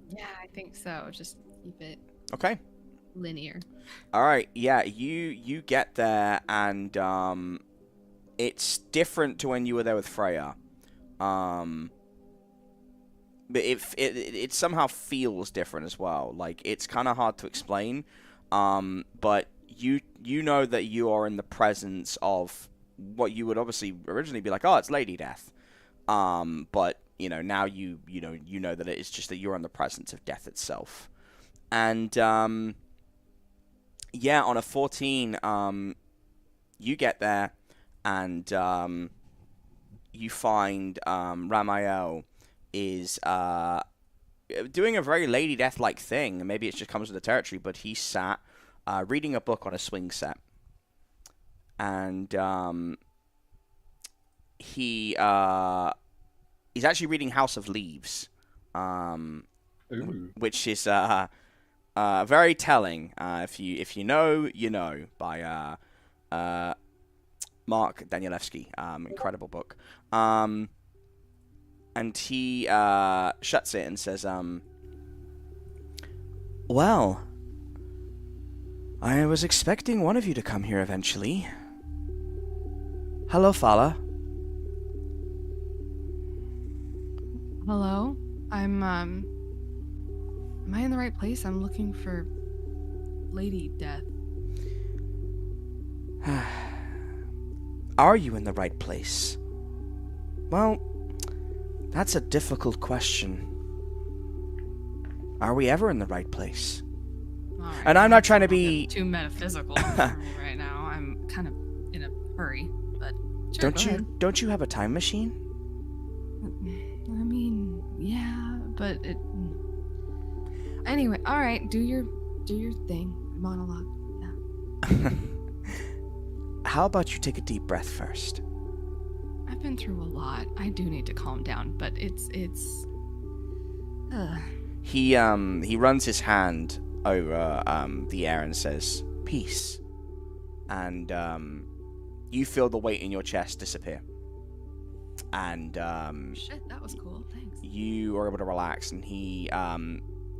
Yeah, I think so. Just keep it Okay. linear. All right. Yeah. You get there, and it's different to when you were there with Freya. But it somehow feels different as well. Like, it's kind of hard to explain. But you know that you are in the presence of what you would obviously originally be like, oh, it's Lady Death. But now you know that it's just that you're in the presence of Death itself. And yeah, on a 14, you get there, and you find Ramael is doing a very Lady Death-like thing. Maybe it just comes with the territory, but he sat reading a book on a swing set. And he's actually reading House of Leaves, which is very telling. If you know, you know, by Mark Danielewski. Incredible book. And he shuts it and says, well, I was expecting one of you to come here eventually. Hello, Fala. Hello? Am I in the right place? I'm looking for Lady Death. Are you in the right place? Well, that's a difficult question. Are we ever in the right place? All right, And I'm not trying to don't be... get too metaphysical for me right now. I'm kind of in a hurry, but sure, go ahead. Don't you have a time machine? I mean, yeah, but it. Anyway, all right, do your thing, monologue. Yeah. How about you take a deep breath first? I've been through a lot. I do need to calm down, but it's. He runs his hand over the air and says, "Peace," and you feel the weight in your chest disappear. And Shit, that was cool. Thanks. you are able to relax, and he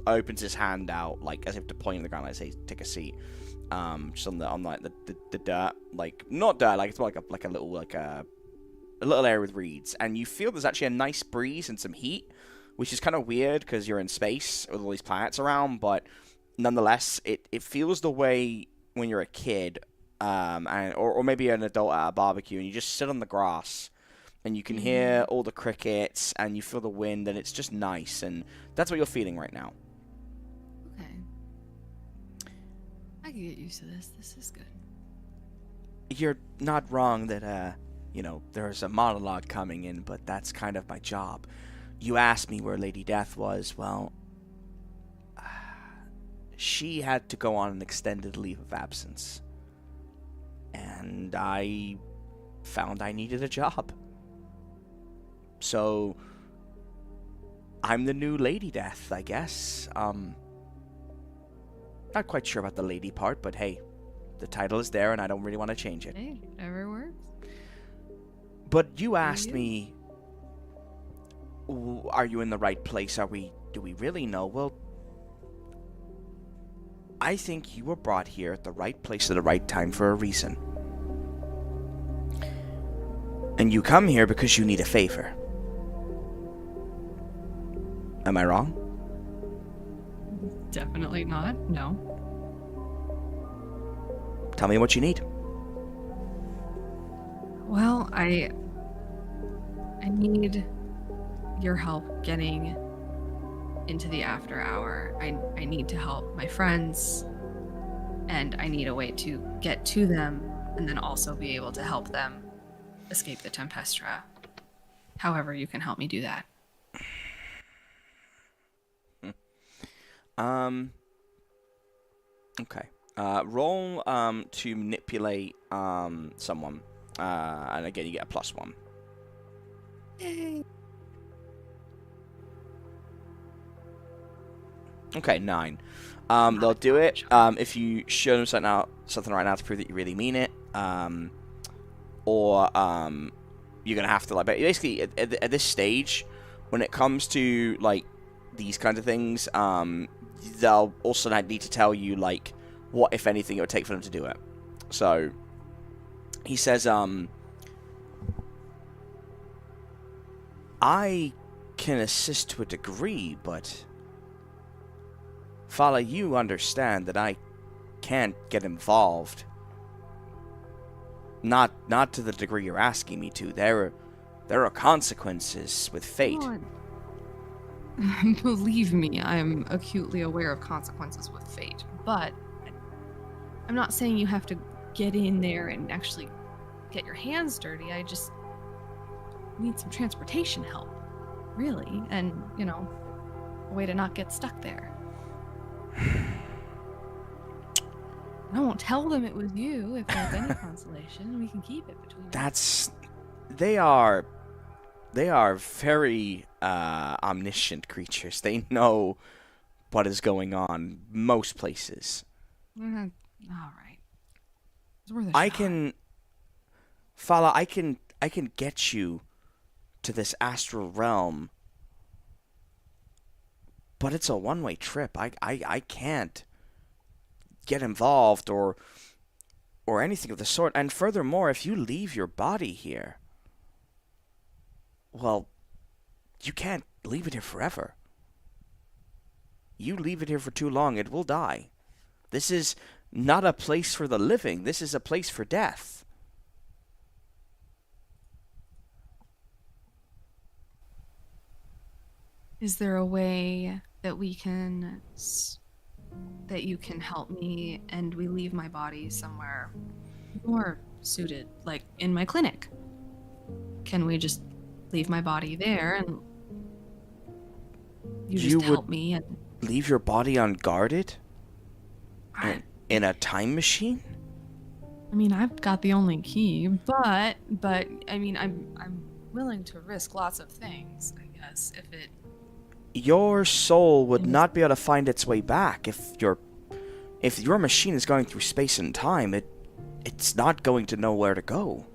opens his hand out, like as if to point on the ground, like say, "Take a seat." Just on the dirt, like not dirt, like it's more like a little area with reeds, and you feel there's actually a nice breeze and some heat, which is kind of weird because you're in space with all these planets around, but nonetheless, it feels the way when you're a kid, or maybe an adult at a barbecue, and you just sit on the grass. And you can hear all the crickets, and you feel the wind, and it's just nice, and that's what you're feeling right now. Okay. I can get used to this. This is good. You're not wrong that, there's a monologue coming in, but that's kind of my job. You asked me where Lady Death was. Well, she had to go on an extended leave of absence. And I found I needed a job. So, I'm the new Lady Death, I guess. Not quite sure about the lady part, but hey, the title is there and I don't really want to change it. Hey, whatever works. But you asked me, are you in the right place? Do we really know? Well, I think you were brought here at the right place at the right time for a reason. And you come here because you need a favor. Am I wrong? Definitely not. No. Tell me what you need. Well, I need your help getting into the after hour. I need to help my friends, and I need a way to get to them and then also be able to help them escape the Tempestra. However you can help me do that. Okay. Roll to manipulate someone. And again, you get a +1. Yay. Okay, 9. Not They'll a do it damage. if you show them something right now to prove that you really mean it. Or you're gonna have to like basically at this stage, when it comes to like these kinds of things, they'll also need to tell you like what, if anything, it would take for them to do it. So he says, I can assist to a degree, but Fala, you understand that I can't get involved. Not to the degree you're asking me to. There are consequences with fate. Come on. Believe me, I'm acutely aware of consequences with fate, but I'm not saying you have to get in there and actually get your hands dirty. I just need some transportation help, really, and, you know, a way to not get stuck there. I won't tell them it was you if there's any consolation. We can keep it between us. They are very omniscient creatures. They know what is going on most places. All right. It's worth a I shot. can, Fala, I can get you to this astral realm, but it's a one-way trip. I can't get involved or anything of the sort. And furthermore, if you leave your body here, well, you can't leave it here forever. You leave it here for too long, it will die. This is not a place for the living. This is a place for death. Is there a way that we can that you can help me and we leave my body somewhere more suited, like in my clinic? Can we just leave my body there and you just help me and leave your body unguarded? I In a time machine? mean, I've got the only key, but I mean, I'm willing to risk lots of things, I guess, if it. Your soul would not be able to find its way back if your machine is going through space and time. It's not going to know where to go.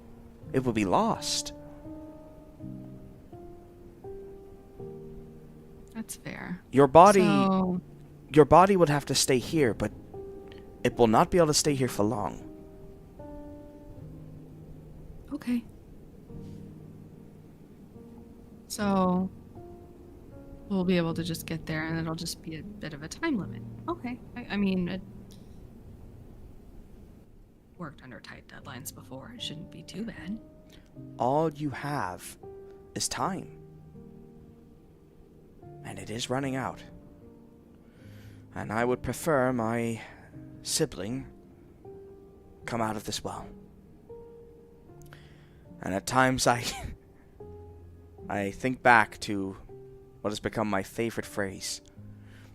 It will be lost. That's fair. Your body So, would have to stay here, but it will not be able to stay here for long. okay. So, we'll be able to just get there and it'll just be a bit of a time limit. Okay. I mean, it worked under tight deadlines before. It shouldn't be too bad. All you have is time. And it is running out. And I would prefer my sibling come out of this well. And at times I think back to what has become my favorite phrase.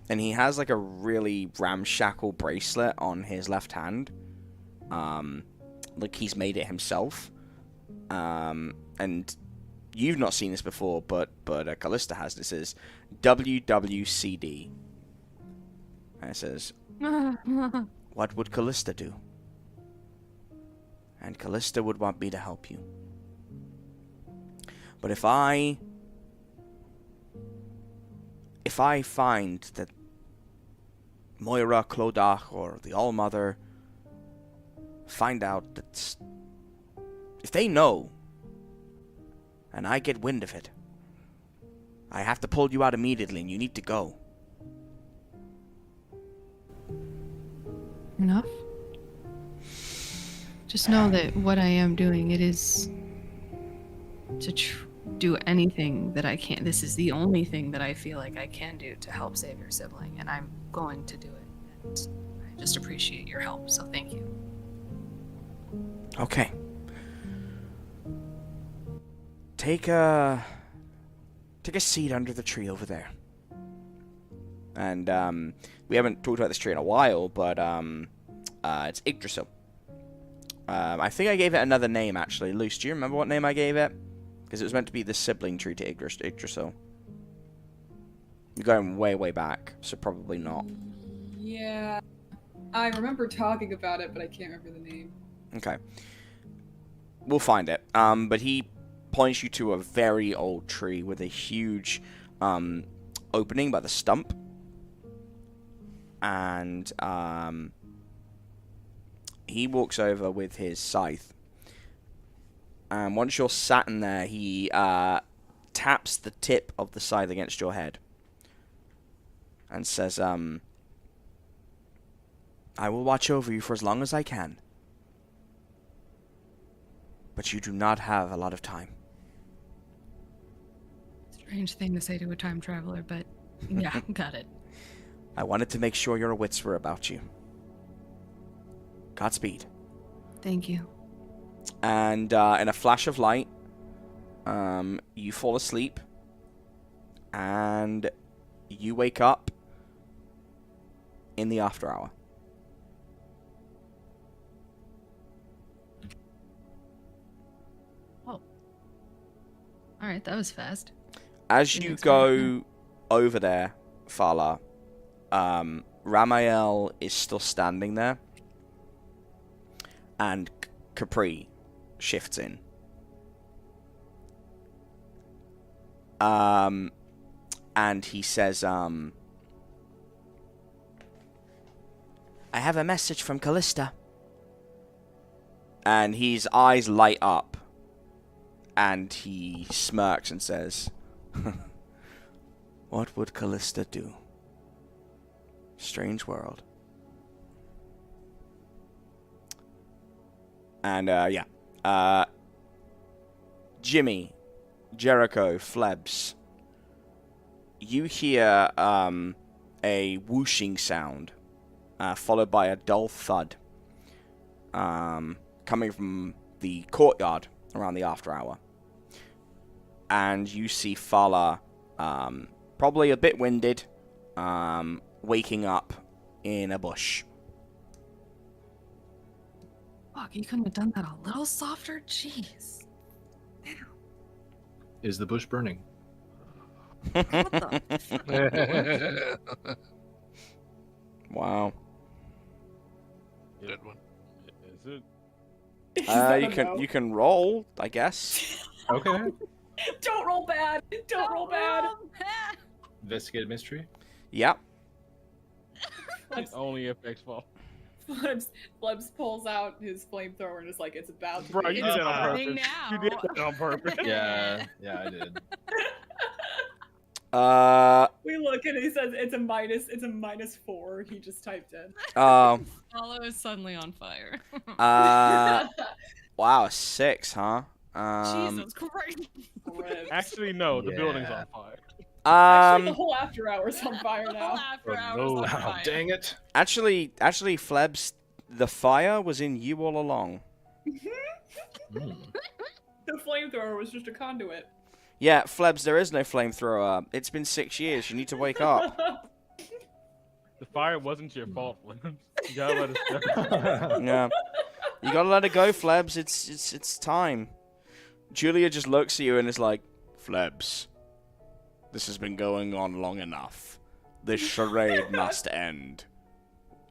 And he has like a really ramshackle bracelet on his left hand. Like he's made it himself. And you've not seen this before, but Callista has. This is WWCD. And it says, what would Callista do? And Callista would want me to help you. But if I find that Moira, Clodagh, or the All-Mother find out that... If they know, and I get wind of it, I have to pull you out immediately, and you need to go. Enough. Just know that what I am doing, it is to do anything that I can. This is the only thing that I feel like I can do to help save your sibling, and I'm going to do it. And I just appreciate your help, so thank you. Okay. Take a seat under the tree over there. And we haven't talked about this tree in a while, but it's Yggdrasil. I think I gave it another name, actually. Luce, do you remember what name I gave it? Because it was meant to be the sibling tree to Yggdrasil. You're going way, way back, so probably not. Yeah. I remember talking about it, but I can't remember the name. Okay. We'll find it. But he points you to a very old tree with a huge opening by the stump. And he walks over with his scythe. And once you're sat in there, he taps the tip of the scythe against your head. And says, I will watch over you for as long as I can. But you do not have a lot of time. Strange thing to say to a time traveler, but yeah, got it. I wanted to make sure your wits were about you. Godspeed. Thank you. And in a flash of light, you fall asleep. And you wake up in the after hour. All right, that was fast. As you go over there, Fala, Ramael is still standing there, and Capri shifts in. And he says, I have a message from Callista. And his eyes light up. And he smirks and says, what would Callista do? Strange world. And, Jimmy, Jericho, Flebs, you hear a whooshing sound, followed by a dull thud, coming from the courtyard around the after hour. And you see Fala, probably a bit winded, waking up in a bush. Fuck, you couldn't have done that a little softer? Jeez. Is the bush burning? What the fuck? Wow. Good one. Is it? You can roll, I guess. Okay. Don't roll bad. Don't roll bad. Investigate a mystery. Yep. It's only FX fault. Flebs pulls out his flamethrower and is like, it's about to Bro, be. you did that on purpose. happening now. You did that on purpose. Yeah, I did. We look and he says it's a -4. He just typed in. Fala is suddenly on fire. Wow, 6, huh? Jesus Christ. Actually, no. The Yeah. building's on fire. Actually, the whole after hours on fire now. After Oh, hours no. on Oh, fire. dang it. Actually, Flebs, the fire was in you all along. Hmm. The flamethrower was just a conduit. Yeah, Flebs, there is no flamethrower. It's been 6 years. You need to wake up. The fire wasn't your fault, Flebs. You gotta let us go. Yeah, you gotta let it go, Flebs. It's time. Julia just looks at you and is like, Flebs, this has been going on long enough. This charade must end.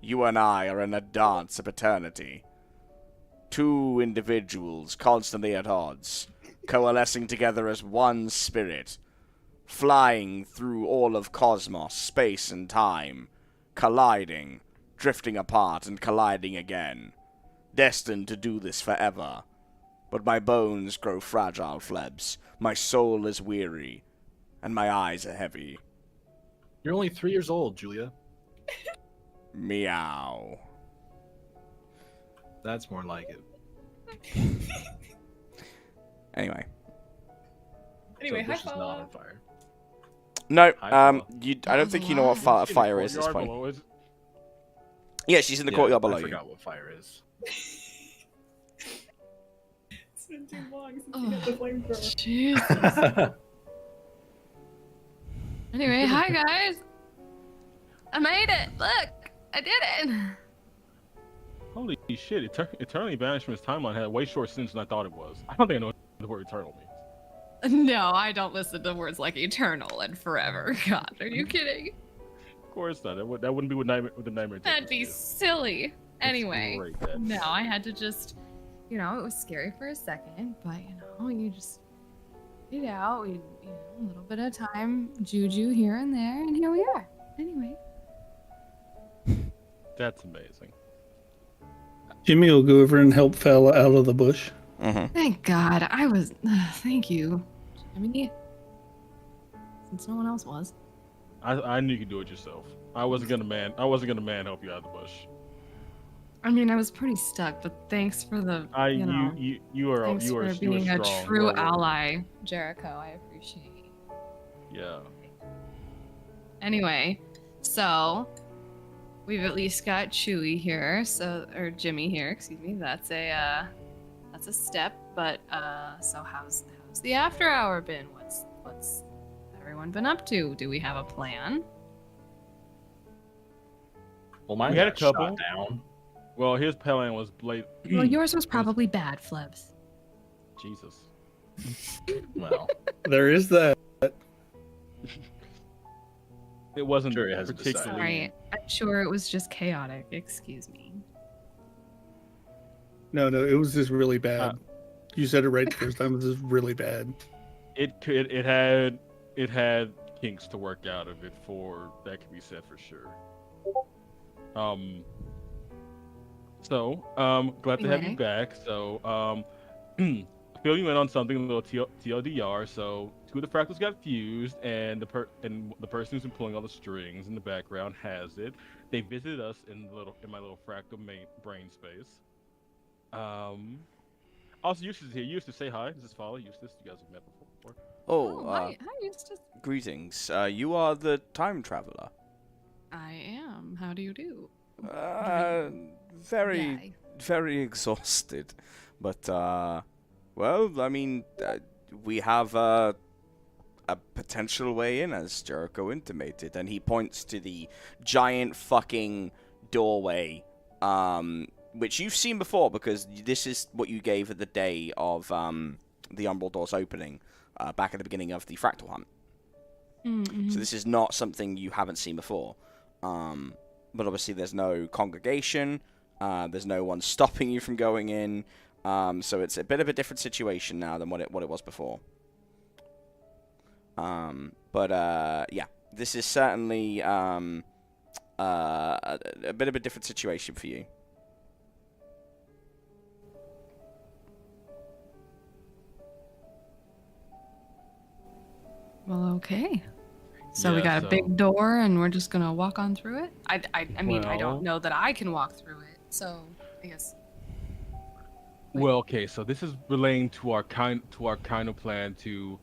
You and I are in a dance of eternity. Two individuals constantly at odds, coalescing together as one spirit, flying through all of cosmos, space, and time, colliding, drifting apart, and colliding again, destined to do this forever. But my bones grow fragile, Flebs. My soul is weary, and my eyes are heavy. You're only 3 years old, Julia. Meow. That's more like it. Anyway. Anyway, So hi, bush is not Fala. on fire. No, Hi, Fala. I don't think you know what In the fire is at this courtyard point. below, is it? Yeah, she's in the courtyard below I you. forgot what fire is. It's been too long since you got the flamethrower. Jesus. Anyway, hi guys. I made it. Look, I did it. Holy shit, Eternally Banishment's timeline had a way shorter sentence than I thought it was. I don't think I know what the word eternal means. No, I don't listen to words like eternal and forever. God, are you kidding? Of course not. That wouldn't be what the nightmare. That'd be silly. Anyway, great, that. no, I had to just, it was scary for a second, but you just get out. We, a little bit of time, juju here and there, and here we are. Anyway. That's amazing. Jimmy will go over and help Fala out of the bush. Mm-hmm. Thank God. Thank you, Jimmy. Since no one else was. I knew you could do it yourself. I wasn't gonna man help you out of the bush. I mean, I was pretty stuck, but thanks for the. You are thanks for being a strong. true ally, Jericho. I appreciate you. Yeah. Anyway, so we've at least got Chewy here, or Jimmy here. Excuse me. That's a step. But so how's the after hour been? What's everyone been up to? Do we have a plan? Well, mine We had a got shot couple. down. Well, his plan was Well, yours was probably bad, Flebs. Jesus. Well, There is that. It wasn't Sure, it hasn't particularly. Sorry, I'm sure it was just chaotic. Excuse me. No, it was just really bad. You said it right the first time. It was just really bad. It had kinks to work out of it for that can be said for sure. Glad to have you Anyway. back. So, fill you in on something, a little TLDR. So, two of the fractals got fused, and the person who's been pulling all the strings in the background has it. They visited us in my little fractal brain space. Also, Eustace is here. Eustace, say hi. This is Fala. Eustace, you guys have met before. Hi, Eustace. Greetings. You are the time traveler. I am. How do you do? Very, very exhausted. But, well, I mean, we have a potential way in, as Jericho intimated, and he points to the giant fucking doorway, which you've seen before, because this is what you gave at the day of the Umbral Door's opening, back at the beginning of the Fractal Hunt. Mm-hmm. So this is not something you haven't seen before. But obviously there's no congregation, there's no one stopping you from going in, so it's a bit of a different situation now than what it was before. Yeah, this is certainly a bit of a different situation for you. Well, okay. So we Yeah, got a big door, and we're just gonna walk on through it. I mean, I Well- don't know that I can walk through it. So I guess. Well, okay, so this is relating to our kind of plan to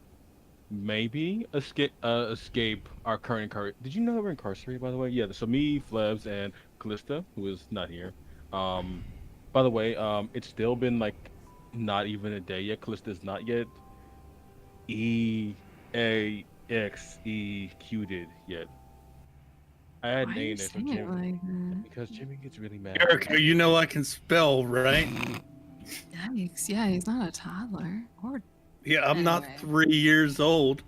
maybe escape our current incarceration. Did you know we're incarcerated, by the way? Yeah. So me, Flebs, and Callista, who is not here. By the way, it's still been like not even a day yet. Callista's not yet executed yet. I had Why an are A you in there for saying it Jimmy like that? because Jimmy gets really mad. Jericho, you know I can spell, right? Yikes! Yeah, he's not a toddler. Or Yeah, I'm not Anyway. 3 years old.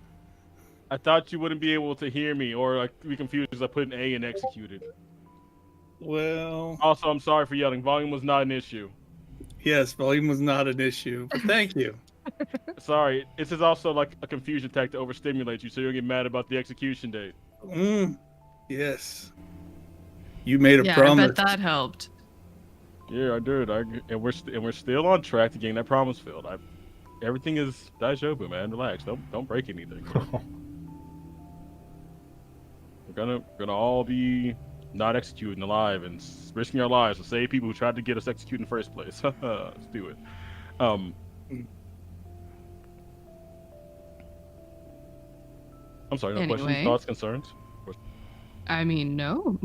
I thought you wouldn't be able to hear me or like be confused because I put an A in executed. Well, Also, I'm sorry for yelling. Volume was not an issue. yes, volume was not an issue, but thank you. Sorry, this is also like a confusion tactic to overstimulate you, so you'll get mad about the execution date. Yes. You made a yeah, I promise. bet that helped. Yeah, I did. And we're still on track to getting that promise filled. Everything is daijoubu, man. Relax. Don't break anything. We're gonna all be not executing alive and risking our lives to save people who tried to get us executed in the first place. Let's do it. I'm sorry. No questions, Anyway. thoughts, concerns. I mean, no.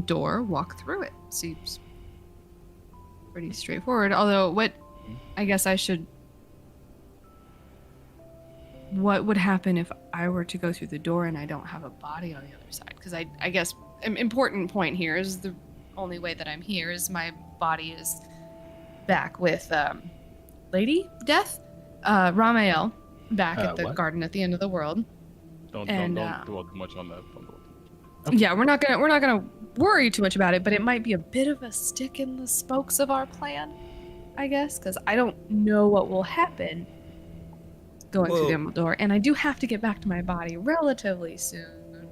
Door, walk through it. Seems pretty straightforward. Although, I guess I should. What would happen if I were to go through the door and I don't have a body on the other side? Because I guess an important point here is the only way that I'm here is my body is back with Lady Death, Ramael, back at the What? garden at the end of the world. Don't dwell too much on that. Don't dwell too much. Yeah, we're not gonna worry too much about it, but it might be a bit of a stick in the spokes of our plan, I guess, because I don't know what will happen going through the Umbral Door, and I do have to get back to my body relatively soon.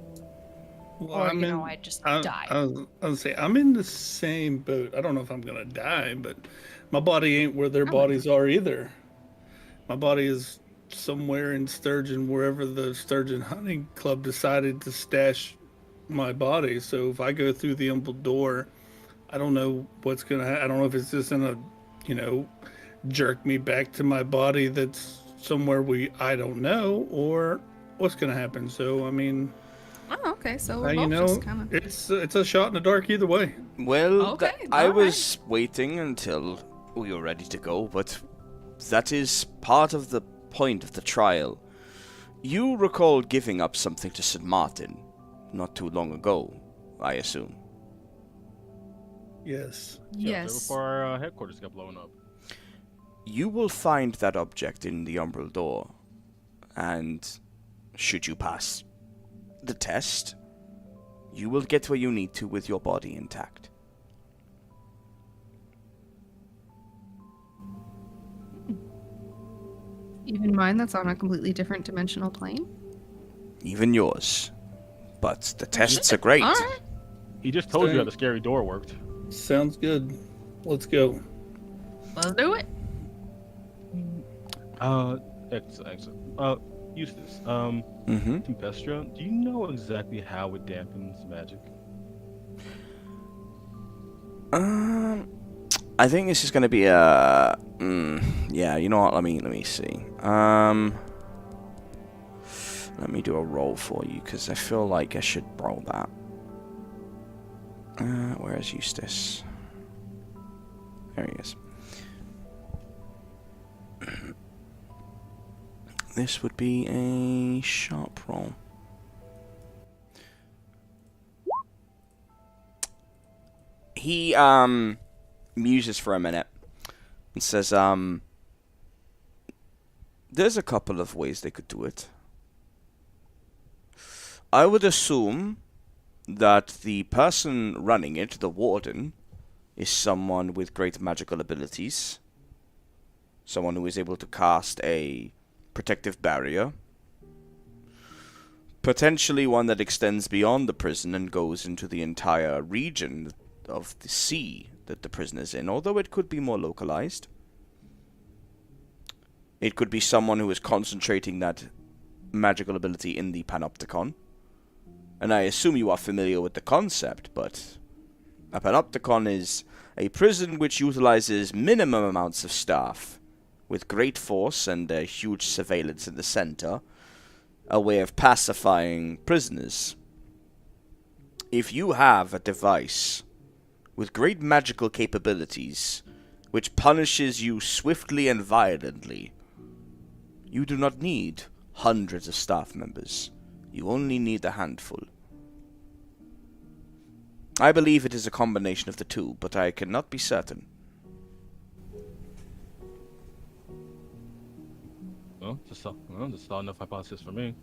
Well, Or, I just die. I was gonna say, I'm in the same boat. I don't know if I'm gonna die, but my body ain't where their bodies are either. My body is somewhere in Sturgeon, wherever the Sturgeon Hunting Club decided to stash my body. So if I go through the Umbral Door, I don't know what's gonna happen. I don't know if it's just gonna, jerk me back to my body that's somewhere I don't know, or what's gonna happen. So I mean. Oh, okay. So we're both just kind of... it's a shot in the dark either way. Well, Okay, I all was waiting until we were ready to go, but that is part of the point of the trial. You recall giving up something to St. Martin not too long ago, I assume. Yes. Yeah, Yes. before our headquarters got blown up. You will find that object in the Umbral Door, and should you pass the test, you will get where you need to with your body intact. Even mine that's on a completely different dimensional plane? Even yours. But the tests are great. All right. He just told you how the scary door worked. Sounds good. Let's go. Let's do it. Excellent. Eustace, Tempestra, do you know exactly how it dampens magic? I think this is going to be a... yeah, you know what? Let me see. Let me do a roll for you, because I feel like I should roll that. Where is Eustace? There he is. This would be a sharp roll. He muses for a minute and says, there's a couple of ways they could do it. I would assume that the person running it, the warden, is someone with great magical abilities. Someone who is able to cast a protective barrier. Potentially one that extends beyond the prison and goes into the entire region of the sea that the prison is in, although it could be more localized. It could be someone who is concentrating that magical ability in the panopticon. And I assume you are familiar with the concept, but a panopticon is a prison which utilizes minimum amounts of staff, with great force and a huge surveillance in the center, a way of pacifying prisoners. If you have a device with great magical capabilities, which punishes you swiftly and violently, you do not need hundreds of staff members. You only need a handful. I believe it is a combination of the two, but I cannot be certain. Well, just not enough hypothesis for me.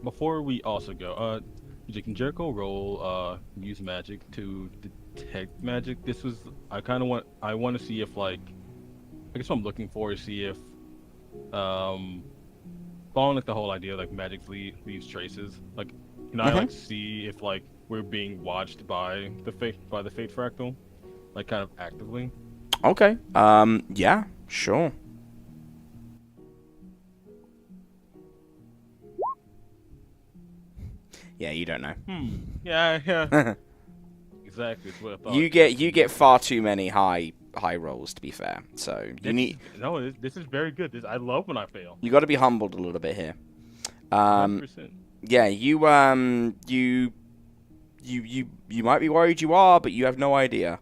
Before we also go, can Jericho roll use magic to detect magic? This was I want to see if I guess what I'm looking for is see if following the whole idea of magic leaves traces. Can I see if we're being watched by the fate fractal, kind of actively? Okay. Yeah, sure. Yeah, you don't know. Yeah. Exactly. That's what I thought. You get far too many high rolls, to be fair. So you need. No, this is very good. I love when I fail. You got to be humbled a little bit here. 100%. Yeah, you might be worried you are, but you have no idea.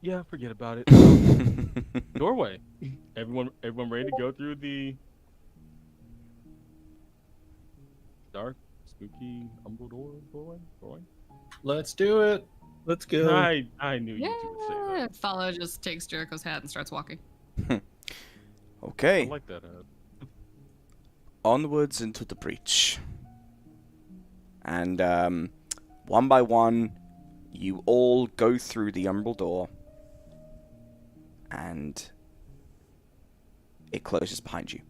Yeah, forget about it. Doorway. Everyone ready to go through the dark, spooky Umbral doorway? Let's do it. Let's go. I knew you two would say Yeah. that. Fala just takes Jericho's hat and starts walking. I Okay, like that. onwards into the breach. And one by one, you all go through the Umbral Door. And it closes behind you.